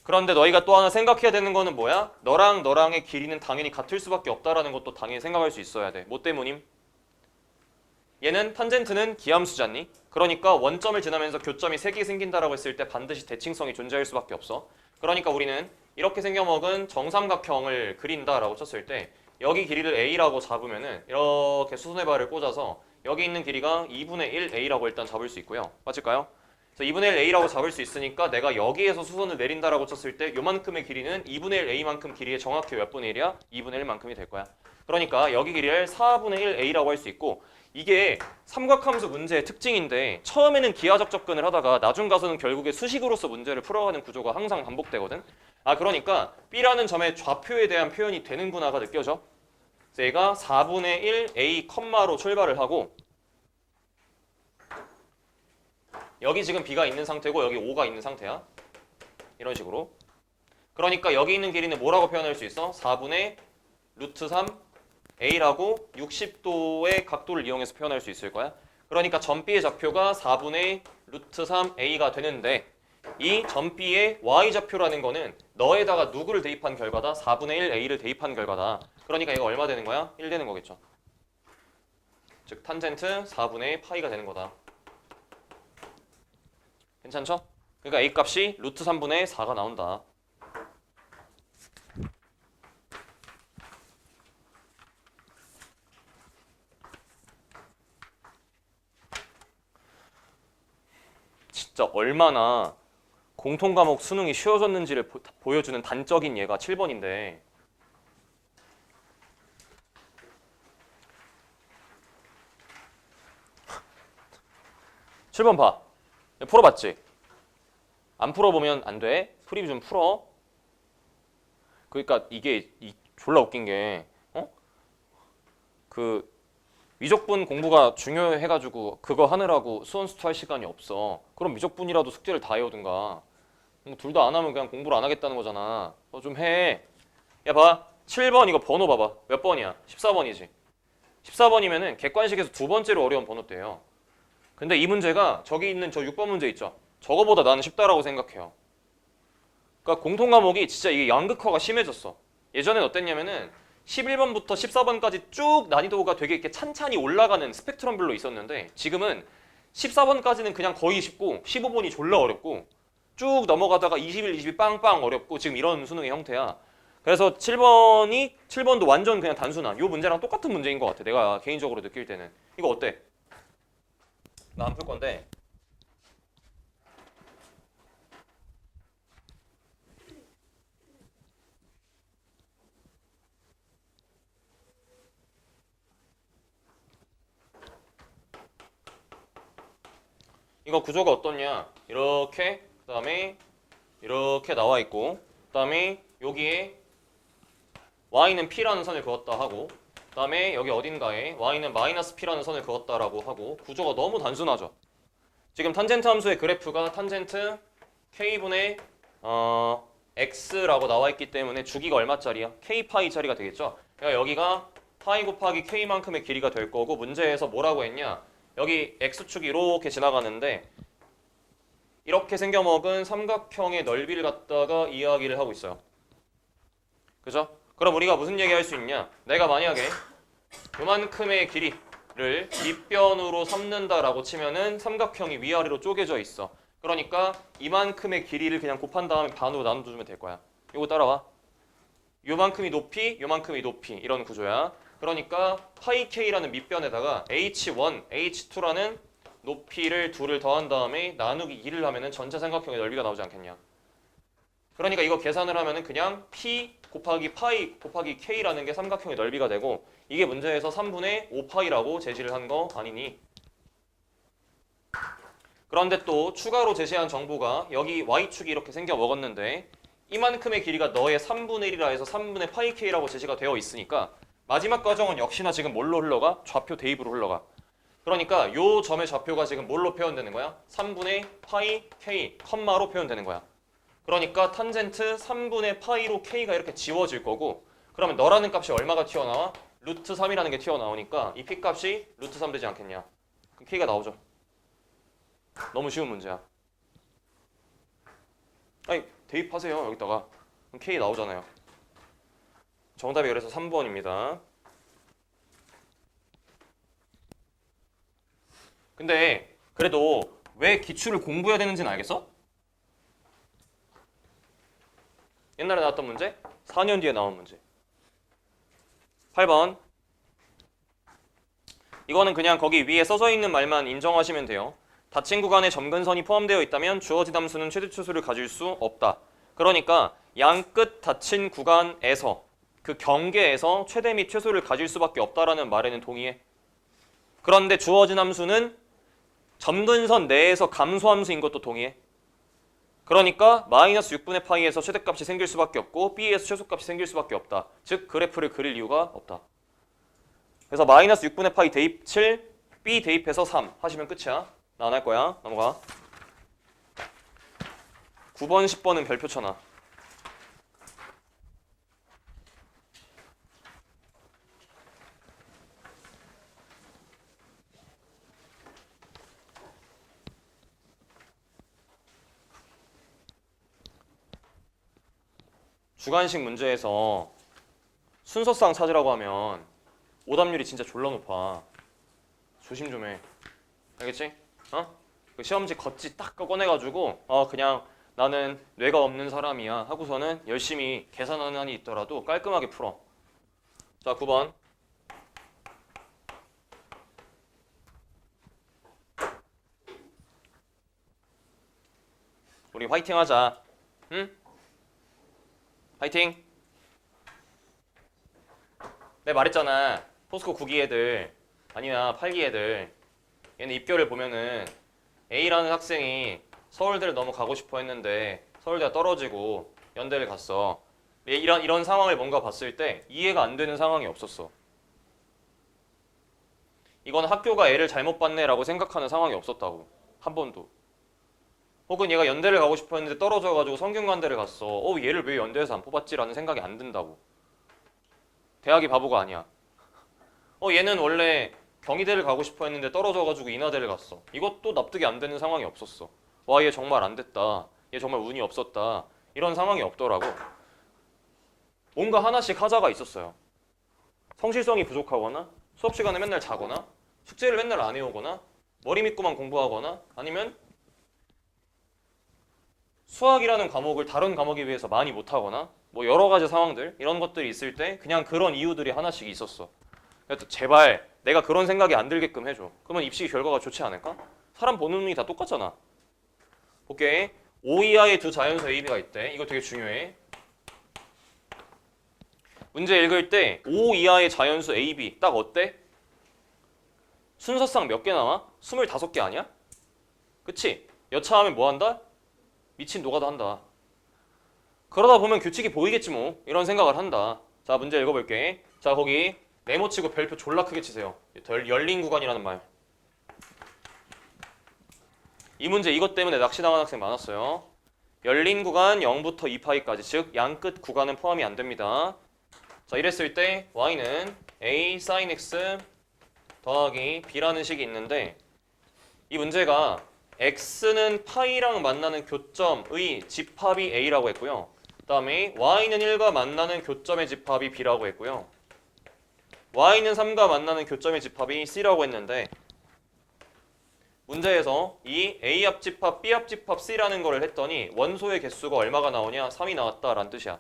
그런데 너희가 또 하나 생각해야 되는 거는 뭐야? 너랑 너랑의 길이는 당연히 같을 수밖에 없다라는 것도 당연히 생각할 수 있어야 돼. 뭐 때문임? 얘는 탄젠트는 기함수잖니? 그러니까 원점을 지나면서 교점이 3개 생긴다라고 했을 때 반드시 대칭성이 존재할 수밖에 없어. 그러니까 우리는 이렇게 생겨먹은 정삼각형을 그린다라고 쳤을 때 여기 길이를 a라고 잡으면은 이렇게 수선의 발을 꽂아서 여기 있는 길이가 2분의 1 a라고 일단 잡을 수 있고요. 맞을까요? 그래서 2분의 1 a라고 잡을 수 있으니까 내가 여기에서 수선을 내린다라고 쳤을 때 요만큼의 길이는 2분의 1 a만큼 길이의 정확히 몇 분의 1이야? 2분의 1만큼이 될 거야. 그러니까 여기 길이를 4분의 1 a라고 할 수 있고 이게 삼각함수 문제의 특징인데 처음에는 기하적 접근을 하다가 나중 가서는 결국에 수식으로서 문제를 풀어가는 구조가 항상 반복되거든. 그러니까 B라는 점의 좌표에 대한 표현이 되는구나가 느껴져. 그래서 얘가 4분의 1 A 컴마로 출발을 하고 여기 지금 B가 있는 상태고 여기 O가 있는 상태야. 이런 식으로. 그러니까 여기 있는 길이는 뭐라고 표현할 수 있어? 4분의 루트 3 A라고 60도의 각도를 이용해서 표현할 수 있을 거야. 그러니까 점 B의 좌표가 4분의 루트 3 A가 되는데 이 점 B의 Y좌표라는 거는 너에다가 누구를 대입한 결과다? 4분의 1 A를 대입한 결과다. 그러니까 얘가 얼마 되는 거야? 1 되는 거겠죠. 즉 탄젠트 4분의 파이가 되는 거다. 괜찮죠? 그러니까 A 값이 루트 3분의 4가 나온다. 진짜 얼마나 공통과목 수능이 쉬워졌는지를 보여주는 단적인 예가 7번인데 7번 봐. 풀어봤지? 안 풀어보면 안 돼. 프리뷰 좀 풀어. 그러니까 이게 졸라 웃긴 게 그 미적분 공부가 중요해가지고 그거 하느라고 수원수투 할 시간이 없어. 그럼 미적분이라도 숙제를 다 해오든가. 둘 다 안 하면 그냥 공부를 안 하겠다는 거잖아. 좀 해. 야 봐. 7번 이거 번호 봐봐. 몇 번이야? 14번이지. 14번이면은 객관식에서 두 번째로 어려운 번호대요. 근데 이 문제가 저기 있는 저 6번 문제 있죠. 저거보다 나는 쉽다라고 생각해요. 그러니까 공통 과목이 진짜 이게 양극화가 심해졌어. 예전엔 어땠냐면은 11번부터 14번까지 쭉 난이도가 되게 이렇게 찬찬히 올라가는 스펙트럼별로 있었는데 지금은 14번까지는 그냥 거의 쉽고 15번이 졸라 어렵고 쭉 넘어가다가 21, 22 빵빵 어렵고 지금 이런 수능의 형태야. 그래서 7번도 완전 그냥 단순한 요 문제랑 똑같은 문제인 것 같아. 내가 개인적으로 느낄 때는. 이거 어때? 나 안 풀 건데 이거 구조가 어떻냐? 이렇게 그다음에 이렇게 나와 있고 그다음에 여기에 y는 p라는 선을 그었다 하고 그다음에 여기 어딘가에 y는 마이너스 p라는 선을 그었다라고 하고 구조가 너무 단순하죠. 지금 탄젠트 함수의 그래프가 탄젠트 k분의 x라고 나와 있기 때문에 주기가 얼마짜리야? k파이짜리가 되겠죠. 그러니까 여기가 파이 곱하기 k만큼의 길이가 될 거고 문제에서 뭐라고 했냐? 여기 x축이 이렇게 지나가는데 이렇게 생겨먹은 삼각형의 넓이를 갖다가 이야기를 하고 있어요. 그죠? 그럼 우리가 무슨 얘기할 수 있냐? 내가 만약에 요만큼의 길이를 밑변으로 삼는다라고 치면은 삼각형이 위아래로 쪼개져 있어. 그러니까 이만큼의 길이를 그냥 곱한 다음에 반으로 나눠주면 될 거야. 요거 따라와. 요만큼이 높이, 요만큼이 높이 이런 구조야. 그러니까 파이 k라는 밑변에다가 h1, h2라는 높이를 둘을 더한 다음에 나누기 2를 하면은 전체 삼각형의 넓이가 나오지 않겠냐. 그러니까 이거 계산을 하면은 그냥 p 곱하기 파이 곱하기 k라는 게 삼각형의 넓이가 되고 이게 문제에서 3분의 5파이라고 제시를 한 거 아니니? 그런데 또 추가로 제시한 정보가 여기 y축이 이렇게 생겨 먹었는데 이만큼의 길이가 너의 3분의 1이라 해서 3분의 파이 k라고 제시가 되어 있으니까 마지막 과정은 역시나 지금 뭘로 흘러가? 좌표 대입으로 흘러가. 그러니까 요 점의 좌표가 지금 뭘로 표현되는 거야? 3분의 파이 k 컴마로 표현되는 거야. 그러니까 탄젠트 3분의 파이로 k가 이렇게 지워질 거고 그러면 너라는 값이 얼마가 튀어나와? 루트 3이라는 게 튀어나오니까 이 p 값이 루트 3 되지 않겠냐. 그럼 k가 나오죠. 너무 쉬운 문제야. 아니 대입하세요 여기다가. 그럼 k 나오잖아요. 정답이 그래서 3번입니다. 근데 그래도 왜 기출을 공부해야 되는지는 알겠어? 옛날에 나왔던 문제? 4년 뒤에 나온 문제. 8번. 이거는 그냥 거기 위에 써져 있는 말만 인정하시면 돼요. 닫힌 구간에 점근선이 포함되어 있다면 주어진 함수는 최대 추수를 가질 수 없다. 그러니까 양끝 닫힌 구간에서 그 경계에서 최대 및 최소를 가질 수밖에 없다라는 말에는 동의해. 그런데 주어진 함수는 점근선 내에서 감소함수인 것도 동의해. 그러니까 마이너스 6분의 파이에서 최대값이 생길 수밖에 없고 b에서 최소값이 생길 수밖에 없다. 즉 그래프를 그릴 이유가 없다. 그래서 마이너스 6분의 파이 대입 7, b 대입해서 3 하시면 끝이야. 나 안 할 거야. 넘어가. 9번, 10번은 별표 쳐놔. 주관식 문제에서 순서상 찾으라고 하면 오답률이 진짜 졸라 높아. 조심 좀 해. 알겠지? 그 시험지 겉지 딱 꺼내가지고 그냥 나는 뇌가 없는 사람이야 하고서는 열심히 계산하는 한이 있더라도 깔끔하게 풀어. 자, 9번. 우리 화이팅 하자. 응? 화이팅! 내가 말했잖아. 포스코 9기 애들 아니면 8기 애들 얘는 입결을 보면은 A라는 학생이 서울대를 너무 가고 싶어 했는데 서울대가 떨어지고 연대를 갔어. 이런 상황을 뭔가 봤을 때 이해가 안 되는 상황이 없었어. 이건 학교가 애를 잘못 봤네라고 생각하는 상황이 없었다고. 한 번도. 혹은 얘가 연대를 가고 싶어 했는데 떨어져가지고 성균관대를 갔어. 얘를 왜 연대에서 안 뽑았지라는 생각이 안 든다고. 대학이 바보가 아니야. 얘는 원래 경희대를 가고 싶어 했는데 떨어져가지고 인하대를 갔어. 이것도 납득이 안 되는 상황이 없었어. 와, 얘 정말 안 됐다. 얘 정말 운이 없었다. 이런 상황이 없더라고. 뭔가 하나씩 하자가 있었어요. 성실성이 부족하거나 수업 시간에 맨날 자거나 숙제를 맨날 안 해오거나 머리 믿고만 공부하거나 아니면 수학이라는 과목을 다른 과목에 비해서 많이 못하거나 뭐 여러 가지 상황들 이런 것들이 있을 때 그냥 그런 이유들이 하나씩 있었어. 그래서 제발 내가 그런 생각이 안 들게끔 해줘. 그러면 입시 결과가 좋지 않을까? 사람 보는 눈이 다 똑같잖아. 볼게. O 이하의 두 자연수 A, B가 있대. 이거 되게 중요해. 문제 읽을 때 O 이하의 자연수 A, B 딱 어때? 순서상 몇 개 나와? 25개 아니야? 그치? 여차하면 뭐 한다? 미친 노가다 한다. 그러다 보면 규칙이 보이겠지 뭐. 이런 생각을 한다. 자, 문제 읽어볼게. 자, 거기 네모 치고 별표 졸라 크게 치세요. 열린 구간이라는 말. 이 문제 이것 때문에 낚시당한 학생 많았어요. 열린 구간 0부터 2파이까지, 즉 양 끝 구간은 포함이 안 됩니다. 자, 이랬을 때 y는 a sin x 더하기 b라는 식이 있는데 이 문제가 x는 파이랑 만나는 교점의 집합이 a라고 했고요. 그 다음에 y는 1과 만나는 교점의 집합이 b라고 했고요. y는 3과 만나는 교점의 집합이 c라고 했는데 문제에서 이 a 합집합, b 합집합, c라는 거를 했더니 원소의 개수가 얼마가 나오냐? 3이 나왔다라는 뜻이야.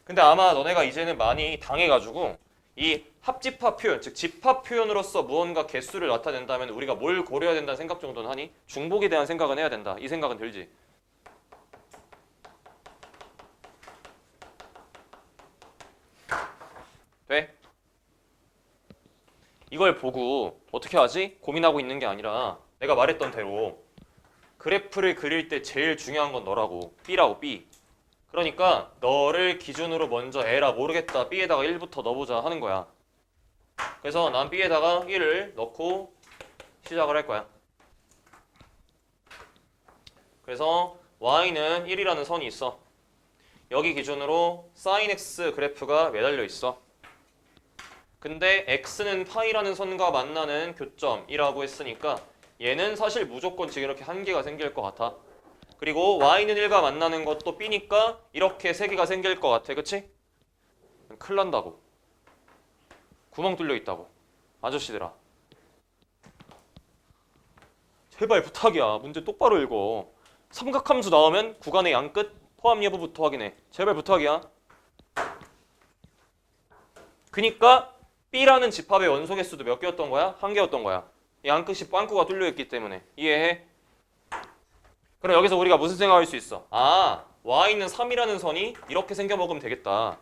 근데 아마 너네가 이제는 많이 당해가지고 이 합집합 표현, 즉 집합 표현으로서 무언가 개수를 나타낸다면 우리가 뭘 고려해야 된다는 생각 정도는 하니? 중복에 대한 생각은 해야 된다. 이 생각은 들지? 돼? 이걸 보고 어떻게 하지? 고민하고 있는 게 아니라 내가 말했던 대로 그래프를 그릴 때 제일 중요한 건 너라고. B라고, B. 그러니까 너를 기준으로 먼저 A라 모르겠다. B에다가 1부터 넣어보자 하는 거야. 그래서 난 B에다가 1을 넣고 시작을 할 거야. 그래서 Y는 1이라는 선이 있어. 여기 기준으로 sin X 그래프가 매달려 있어. 근데 X는 파이라는 선과 만나는 교점이라고 했으니까 얘는 사실 무조건 지금 이렇게 한 개가 생길 것 같아. 그리고 Y는 1과 만나는 것도 B니까 이렇게 세 개가 생길 것 같아. 그치? 큰일 난다고. 구멍 뚫려 있다고. 아저씨들아. 제발 부탁이야. 문제 똑바로 읽어. 삼각함수 나오면 구간의 양끝 포함 여부부터 확인해. 제발 부탁이야. 그니까 B라는 집합의 원소 개수도 몇 개였던 거야? 한 개였던 거야. 이 양끝이 빵꾸가 뚫려 있기 때문에. 이해해? 그럼 여기서 우리가 무슨 생각할 수 있어? 아, Y는 3이라는 선이 이렇게 생겨 먹으면 되겠다.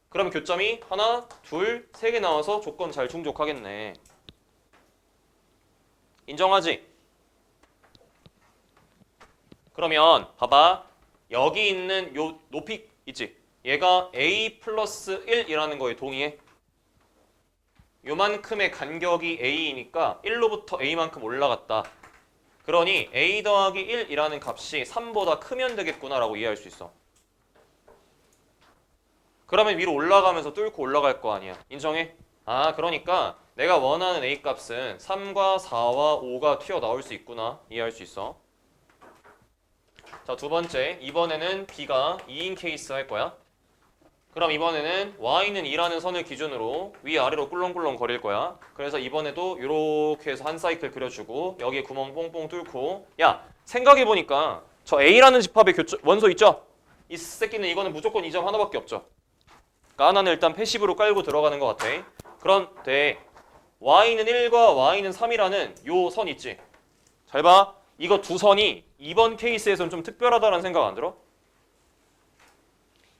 그럼 교점이 하나, 둘, 세 개 나와서 조건 잘 충족하겠네. 인정하지? 그러면 봐봐. 여기 있는 요 높이 있지? 얘가 A 플러스 1이라는 거에 동의해? 요만큼의 간격이 A이니까 1로부터 A만큼 올라갔다. 그러니 A 더하기 1이라는 값이 3보다 크면 되겠구나라고 이해할 수 있어. 그러면 위로 올라가면서 뚫고 올라갈 거 아니야. 인정해? 아, 그러니까 내가 원하는 A 값은 3과 4와 5가 튀어나올 수 있구나. 이해할 수 있어. 자, 두 번째. 이번에는 B가 2인 케이스 할 거야. 그럼 이번에는 Y는 2라는 선을 기준으로 위아래로 꿀렁꿀렁 거릴 거야. 그래서 이번에도 이렇게 해서 한 사이클 그려주고 여기에 구멍 뽕뽕 뚫고 야, 생각해보니까 저 A라는 집합의 원소 있죠? 이 새끼는 이거는 무조건 이 점 하나밖에 없죠. 그러니까 하나는 일단 패시브로 깔고 들어가는 것 같아. 그런데 Y는 1과 Y는 3이라는 요 선 있지? 잘 봐. 이거 두 선이 이번 케이스에서는 좀 특별하다는 생각 안 들어?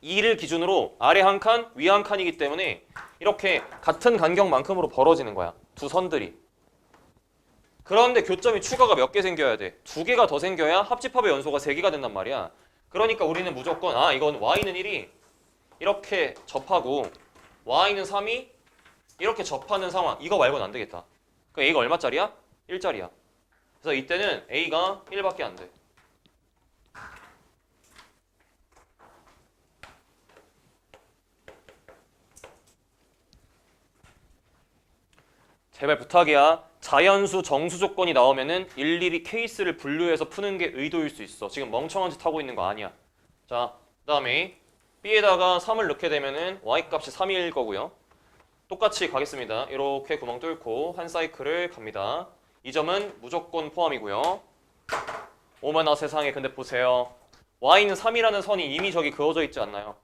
2를 기준으로 아래 한 칸, 위 한 칸이기 때문에 이렇게 같은 간격만큼으로 벌어지는 거야. 두 선들이. 그런데 교점이 추가가 몇 개 생겨야 돼? 두 개가 더 생겨야 합집합의 연소가 3개가 된단 말이야. 그러니까 우리는 무조건 이건 Y는 1이 이렇게 접하고 Y는 3이 이렇게 접하는 상황. 이거 말고는 안 되겠다. 그 A가 얼마짜리야? 1짜리야. 그래서 이때는 A가 1밖에 안 돼. 제발 부탁이야. 자연수 정수 조건이 나오면은 일일이 케이스를 분류해서 푸는 게 의도일 수 있어. 지금 멍청한 짓 하고 있는 거 아니야. 자, 그다음에 B에다가 3을 넣게 되면은 Y값이 3일 거고요. 똑같이 가겠습니다. 이렇게 구멍 뚫고 한 사이클을 갑니다. 이 점은 무조건 포함이고요. 오마나 세상에, 근데 보세요. Y는 3이라는 선이 이미 저기 그어져 있지 않나요?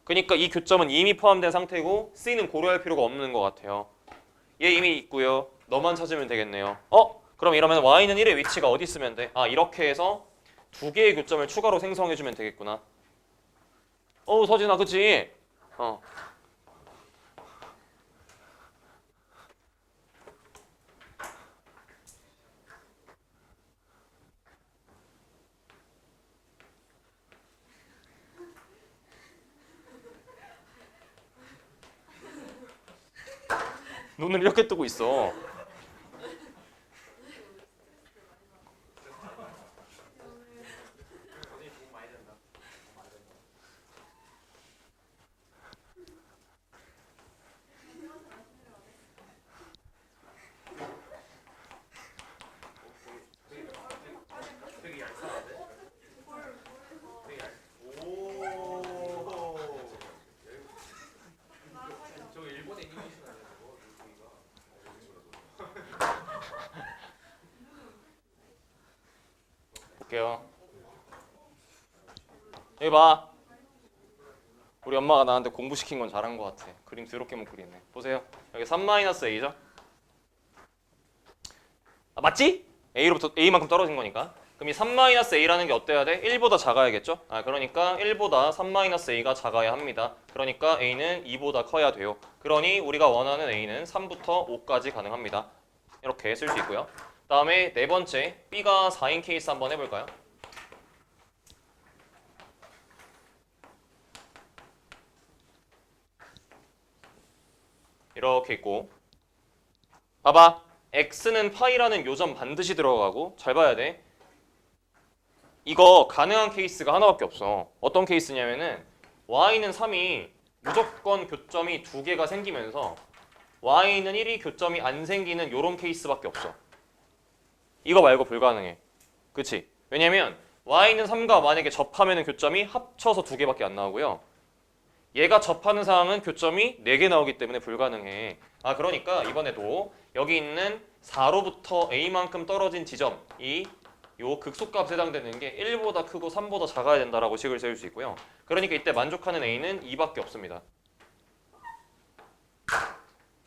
그러니까 이 교점은 이미 포함된 상태고 C는 고려할 필요가 없는 것 같아요. 얘 이미 있고요. 너만 찾으면 되겠네요. 그럼 이러면 Y는 1의 위치가 어디 있으면 돼? 이렇게 해서 두 개의 교점을 추가로 생성해주면 되겠구나. 서진아, 그치? 눈을 이렇게 뜨고 있어. 볼게요. 여기 봐. 우리 엄마가 나한테 공부시킨 건 잘한 것 같아. 그림 더럽게 못 그리네. 보세요. 여기 3-A죠? 맞지? A로부터 A만큼 떨어진 거니까. 그럼 이 3-A라는 게 어때야 돼? 1보다 작아야겠죠? 그러니까 1보다 3-A가 작아야 합니다. 그러니까 A는 2보다 커야 돼요. 그러니 우리가 원하는 A는 3부터 5까지 가능합니다. 이렇게 쓸 수 있고요. 다음에 네 번째, B가 4인 케이스 한번 해볼까요? 이렇게 있고, 봐봐. X는 파이라는 요점 반드시 들어가고, 잘 봐야 돼. 이거 가능한 케이스가 하나밖에 없어. 어떤 케이스냐면은 Y는 3이 무조건 교점이 2개가 생기면서 Y는 1이 교점이 안 생기는 요런 케이스밖에 없어. 이거 말고 불가능해. 그치? 왜냐면 Y는 3과 만약에 접하면 교점이 합쳐서 2개밖에 안 나오고요. 얘가 접하는 상황은 교점이 4개 나오기 때문에 불가능해. 그러니까 이번에도 여기 있는 4로부터 A만큼 떨어진 지점이 요 극소값에 해당되는 게 1보다 크고 3보다 작아야 된다라고 식을 세울 수 있고요. 그러니까 이때 만족하는 A는 2밖에 없습니다.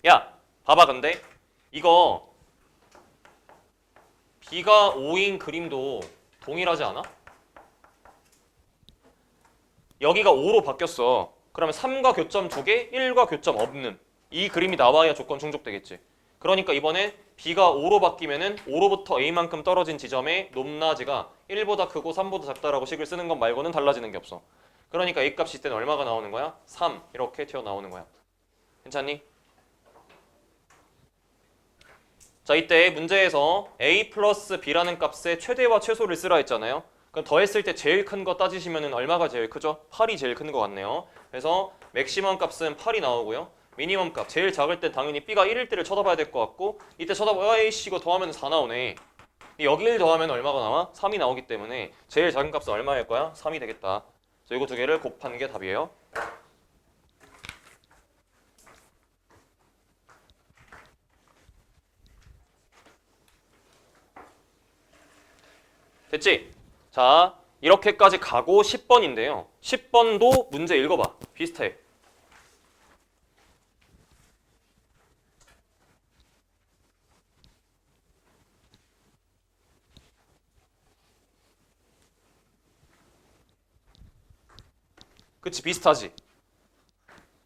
야, 봐봐. 근데 이거 B가 5인 그림도 동일하지 않아? 여기가 5로 바뀌었어. 그러면 3과 교점 2개, 1과 교점 없는 이 그림이 나와야 조건 충족되겠지. 그러니까 이번에 B가 5로 바뀌면은 5로부터 A만큼 떨어진 지점의 높낮이가 1보다 크고 3보다 작다라고 식을 쓰는 것 말고는 달라지는 게 없어. 그러니까 A 값이 이때는 얼마가 나오는 거야? 3 이렇게 튀어나오는 거야. 괜찮니? 자, 이때 문제에서 A 플러스 B라는 값의 최대와 최소를 쓰라 했잖아요. 그럼 더했을 때 제일 큰 거 따지시면은 얼마가 제일 크죠? 8이 제일 큰 것 같네요. 그래서 맥시멈 값은 8이 나오고요. 미니멈 값, 제일 작을 땐 당연히 B가 1일 때를 쳐다봐야 될 것 같고, 이때 쳐다봐, 에이씨 이거 더하면 4 나오네. 여기 1 더하면 얼마가 나와? 3이 나오기 때문에 제일 작은 값은 얼마일 거야? 3이 되겠다. 그래서 이거 두 개를 곱하는 게 답이에요. 됐지? 자, 이렇게까지 가고 10번인데요. 10번도 문제 읽어봐. 비슷해. 그치? 비슷하지?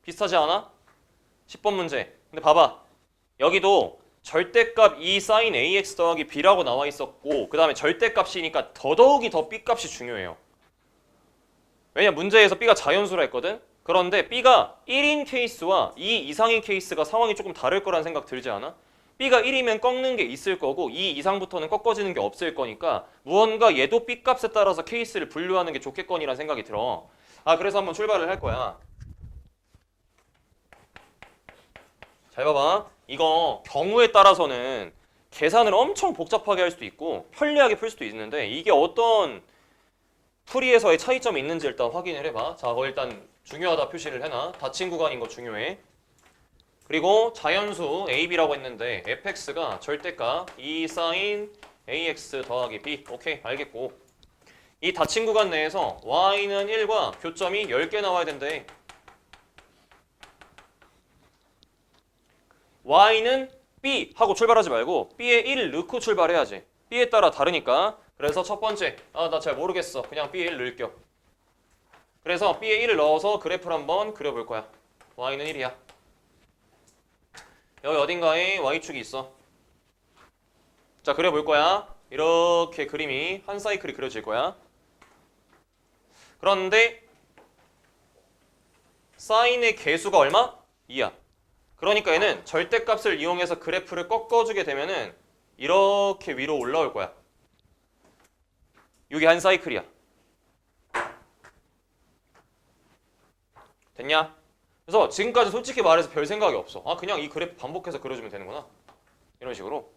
비슷하지 않아? 10번 문제. 근데 봐봐. 여기도 절대값 E sin AX 더하기 B라고 나와 있었고, 그 다음에 절대값이니까 더더욱이 더 B값이 중요해요. 왜냐, 문제에서 B가 자연수라 했거든? 그런데 B가 1인 케이스와 2 이상인 케이스가 상황이 조금 다를 거란 생각 들지 않아? B가 1이면 꺾는 게 있을 거고 2 이상부터는 꺾어지는 게 없을 거니까 무언가 얘도 B값에 따라서 케이스를 분류하는 게 좋겠거니란 생각이 들어. 그래서 한번 출발을 할 거야. 잘 봐봐. 이거 경우에 따라서는 계산을 엄청 복잡하게 할 수도 있고 편리하게 풀 수도 있는데 이게 어떤 풀이에서의 차이점이 있는지 일단 확인을 해봐. 자, 그거 일단 중요하다 표시를 해놔. 닫힌 구간인 거 중요해. 그리고 자연수 AB라고 했는데 fx가 절대값 2 sin ax 더하기 b. 오케이, 알겠고. 이 닫힌 구간 내에서 y는 1과 교점이 10개 나와야 된대. y는 b 하고 출발하지 말고 b에 1 넣고 출발해야지. b에 따라 다르니까. 그래서 첫 번째, 나 잘 모르겠어. 그냥 b에 1 넣을게요. 그래서 b에 1을 넣어서 그래프를 한번 그려볼 거야. y는 1이야. 여기 어딘가에 y축이 있어. 자, 그려볼 거야. 이렇게 그림이 한 사이클이 그려질 거야. 그런데 사인의 개수가 얼마? 2야. 그러니까 얘는 절대값을 이용해서 그래프를 꺾어주게 되면은 이렇게 위로 올라올 거야. 여기 한 사이클이야. 됐냐? 그래서 지금까지 솔직히 말해서 별 생각이 없어. 그냥 이 그래프 반복해서 그려주면 되는구나. 이런 식으로.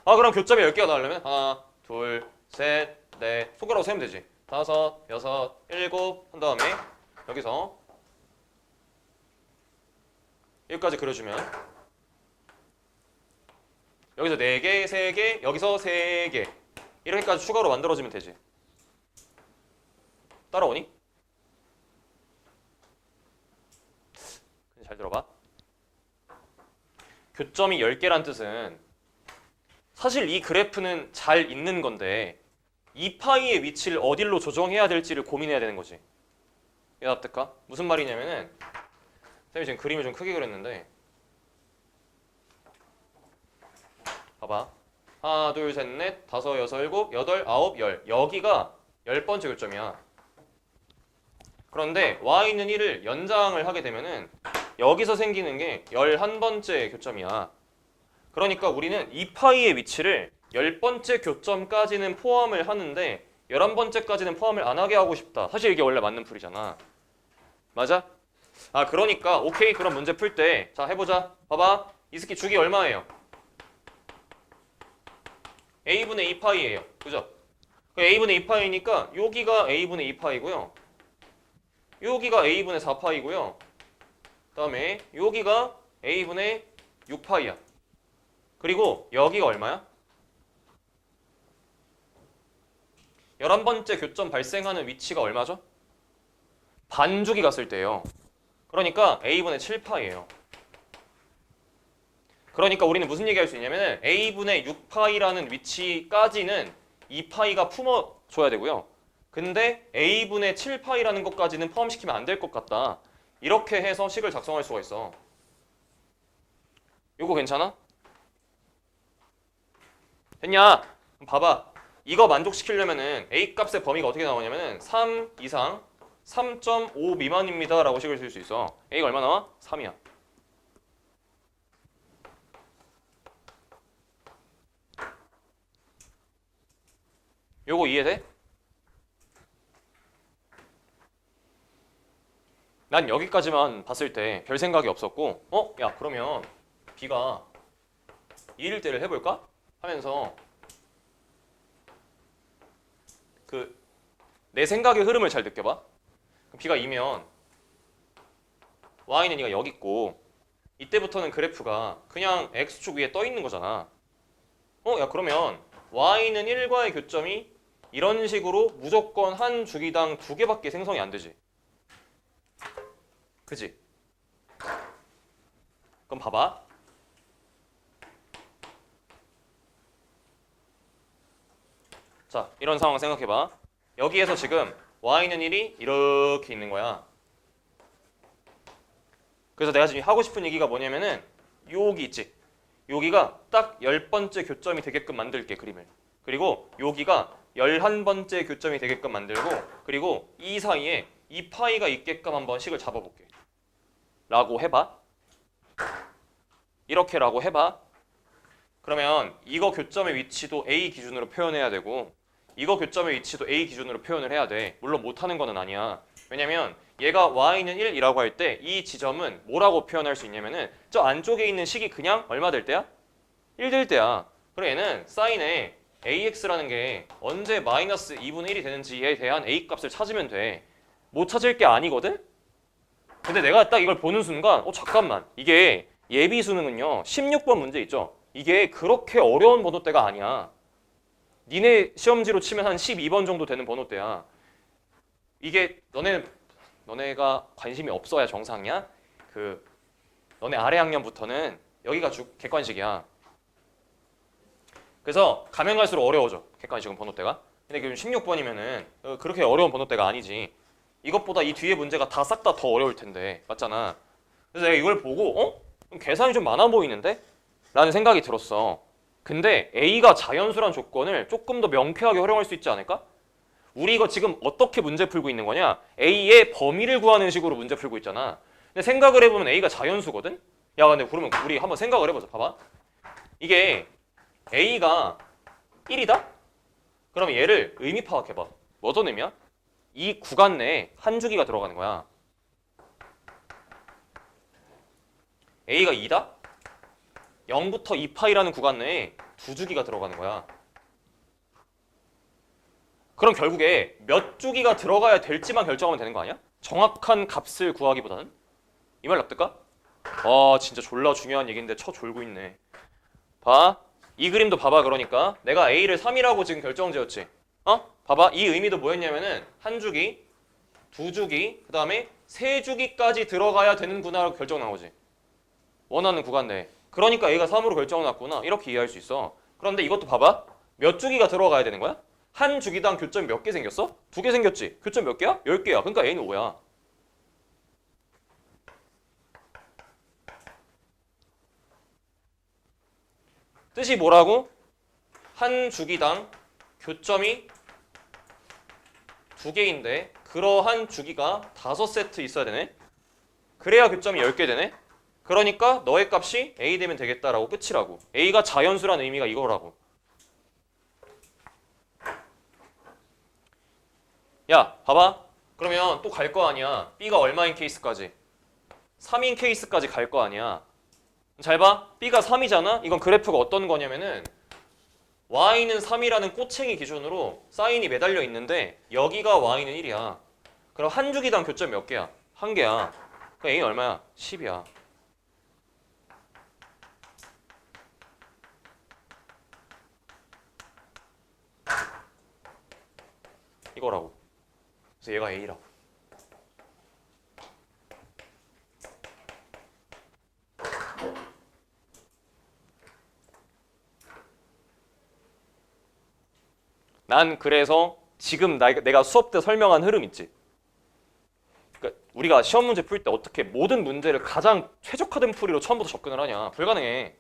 그럼 교점이 10개가 나오려면 하나, 둘, 셋, 넷. 손가락으로 세면 되지. 다섯, 여섯, 일곱 한 다음에 여기서 여기까지 그려주면 여기서 4개, 3개, 여기서 3개 이렇게까지 추가로 만들어지면 되지. 따라오니? 잘 들어봐. 교점이 10개란 뜻은 사실 이 그래프는 잘 있는 건데 2파이의 위치를 어디로 조정해야 될지를 고민해야 되는 거지. 이해 납득가? 무슨 말이냐면은 쌤이 지금 그림을 좀 크게 그렸는데 봐봐. 하나, 둘, 셋, 넷, 다섯, 여섯, 일곱, 여덟, 아홉, 열. 여기가 10번째 교점이야. 그런데 y는 1을 연장을 하게 되면은 여기서 생기는 게 11번째 교점이야. 그러니까 우리는 2파이의 위치를 10번째 교점까지는 포함을 하는데 11번째까지는 포함을 안 하게 하고 싶다. 사실 이게 원래 맞는 풀이잖아. 맞아? 그러니까 오케이, 그럼 문제 풀 때 자 해보자. 봐봐. 이 스키 주기 얼마예요? a분의 2파이예요. 그죠? a분의 2파이니까 여기가 a분의 2파이고요. 여기가 a분의 4파이고요. 그 다음에 여기가 a분의 6파이야. 그리고 여기가 얼마야? 11번째 교점 발생하는 위치가 얼마죠? 반주기 갔을 때예요. 그러니까 a분의 7파이예요. 그러니까 우리는 무슨 얘기할 수 있냐면 a분의 6파이라는 위치까지는 2파이가 품어줘야 되고요. 근데 a분의 7파이라는 것까지는 포함시키면 안 될 것 같다. 이렇게 해서 식을 작성할 수가 있어. 이거 괜찮아? 됐냐? 그럼 봐봐. 이거 만족시키려면은 a 값의 범위가 어떻게 나오냐면은 3 이상 3.5 미만입니다 라고 식을 쓸 수 있어. a가 얼마 나와? 3이야. 요거 이해돼? 난 여기까지만 봤을 때 별 생각이 없었고 야 그러면 b가 2일 때를 해볼까? 하면서 내 생각의 흐름을 잘 느껴봐. b가 2면 y는 2가 여기 있고 이때부터는 그래프가 그냥 x축 위에 떠 있는 거잖아. 야 그러면 y는 1과의 교점이 이런 식으로 무조건 한 주기당 2개밖에 생성이 안 되지. 그지? 그럼 봐봐. 자, 이런 상황 생각해봐. 여기에서 지금 y는 1이 이렇게 있는 거야. 그래서 내가 지금 하고 싶은 얘기가 뭐냐면은 여기 있지. 여기가 딱 10번째 교점이 되게끔 만들게, 그림을. 그리고 여기가 11번째 교점이 되게끔 만들고, 그리고 이 사이에 2파이가 있게끔 한번 식을 잡아볼게. 라고 해봐. 이렇게라고 해봐. 그러면 이거 교점의 위치도 A 기준으로 표현해야 되고 이거 교점의 위치도 A 기준으로 표현을 해야 돼. 물론 못하는 거는 아니야. 왜냐면 얘가 y는 1이라고 할 때 이 지점은 뭐라고 표현할 수 있냐면은 저 안쪽에 있는 식이 그냥 얼마 될 때야? 1 될 때야. 그럼 얘는 사인에 ax라는 게 언제 마이너스 2분의 1이 되는지에 대한 a 값을 찾으면 돼. 못 찾을 게 아니거든? 근데 내가 딱 이걸 보는 순간 잠깐만, 이게 예비 수능은요 16번 문제 있죠? 이게 그렇게 어려운 번호대가 아니야. 니네 시험지로 치면 한 12번 정도 되는 번호대야. 이게 너네가 관심이 없어야 정상이야. 너네 아래 학년부터는 여기가 객관식이야. 그래서 가면 갈수록 어려워져, 객관식은 번호대가. 근데 지금 16번이면은 그렇게 어려운 번호대가 아니지. 이것보다 이 뒤에 문제가 다 싹 다 더 어려울 텐데, 맞잖아. 그래서 내가 이걸 보고 계산이 좀 많아 보이는데? 라는 생각이 들었어. 근데 A가 자연수란 조건을 조금 더 명쾌하게 활용할 수 있지 않을까? 우리 이거 지금 어떻게 문제 풀고 있는 거냐? A의 범위를 구하는 식으로 문제 풀고 있잖아. 근데 생각을 해보면 A가 자연수거든? 야, 근데 그러면 우리 한번 생각을 해보자. 봐봐. 이게 A가 1이다? 그럼 얘를 의미 파악해봐. 어떤 의미야? 이 구간 내에 한 주기가 들어가는 거야. A가 2다? 0부터 2파이라는 구간 내에 두 주기가 들어가는 거야. 그럼 결국에 몇 주기가 들어가야 될지만 결정하면 되는 거 아니야? 정확한 값을 구하기보다는? 이 말 납득가? 진짜 졸라 중요한 얘기인데 졸고 있네. 봐. 이 그림도 봐봐. 그러니까 내가 A를 3이라고 지금 결정지었지. 봐봐. 이 의미도 뭐였냐면은 한 주기, 두 주기, 그 다음에 세 주기까지 들어가야 되는구나라고 결정 나오지. 원하는 구간 내에. 그러니까 A가 3으로 결정났구나. 이렇게 이해할 수 있어. 그런데 이것도 봐봐. 몇 주기가 들어가야 되는 거야? 한 주기당 교점이 몇 개 생겼어? 2개 생겼지. 교점 몇 개야? 10개야. 그러니까 A는 5야. 뜻이 뭐라고? 한 주기당 교점이 2개인데 그러한 주기가 5세트 있어야 되네. 그래야 교점이 10개 되네. 그러니까 너의 값이 A 되면 되겠다라고 끝이라고. A가 자연수라는 의미가 이거라고. 야, 봐봐. 그러면 또 갈 거 아니야. B가 얼마인 케이스까지? 3인 케이스까지 갈 거 아니야. 잘 봐. B가 3이잖아? 이건 그래프가 어떤 거냐면은 Y는 3이라는 꼬챙이 기준으로 사인이 매달려 있는데 여기가 Y는 1이야. 그럼 한 주기당 교점 몇 개야? 한 개야. 그럼 A 얼마야? 10이야. 이거라고. 그래서 얘가 A라고. 난 그래서 지금 내가 수업 때 설명한 흐름 있지. 그러니까 우리가 시험 문제 풀 때 어떻게 모든 문제를 가장 최적화된 풀이로 처음부터 접근을 하냐. 불가능해.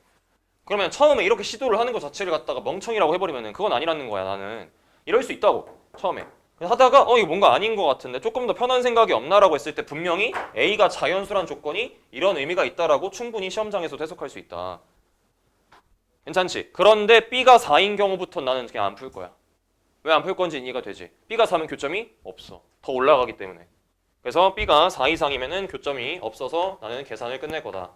그러면 처음에 이렇게 시도를 하는 것 자체를 갖다가 멍청이라고 해버리면 그건 아니라는 거야. 나는 이럴 수 있다고. 처음에 하다가 이거 뭔가 아닌 것 같은데 조금 더 편한 생각이 없나라고 했을 때 분명히 A가 자연수란 조건이 이런 의미가 있다라고 충분히 시험장에서 해석할 수 있다. 괜찮지? 그런데 B가 4인 경우부터 나는 그냥 안 풀 거야. 왜 안 풀 건지 이해가 되지? B가 4면 교점이 없어. 더 올라가기 때문에. 그래서 B가 4 이상이면은 교점이 없어서 나는 계산을 끝낼 거다.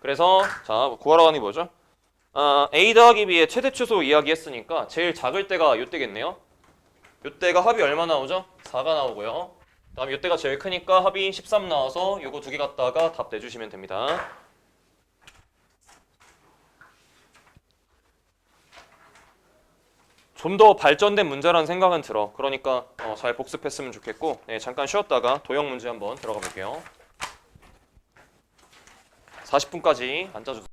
그래서 자, 구하러 가는 게 뭐죠? A 더하기 B의 최대 추소 이야기했으니까 제일 작을 때가 이때겠네요. 이때가 합이 얼마 나오죠? 4가 나오고요. 그 다음에 이때가 제일 크니까 합이 13 나와서 요거 두 개 갖다가 답 내주시면 됩니다. 좀 더 발전된 문제라는 생각은 들어. 그러니까 잘 복습했으면 좋겠고, 네, 잠깐 쉬었다가 도형 문제 한번 들어가 볼게요. 40분까지 앉아주세요.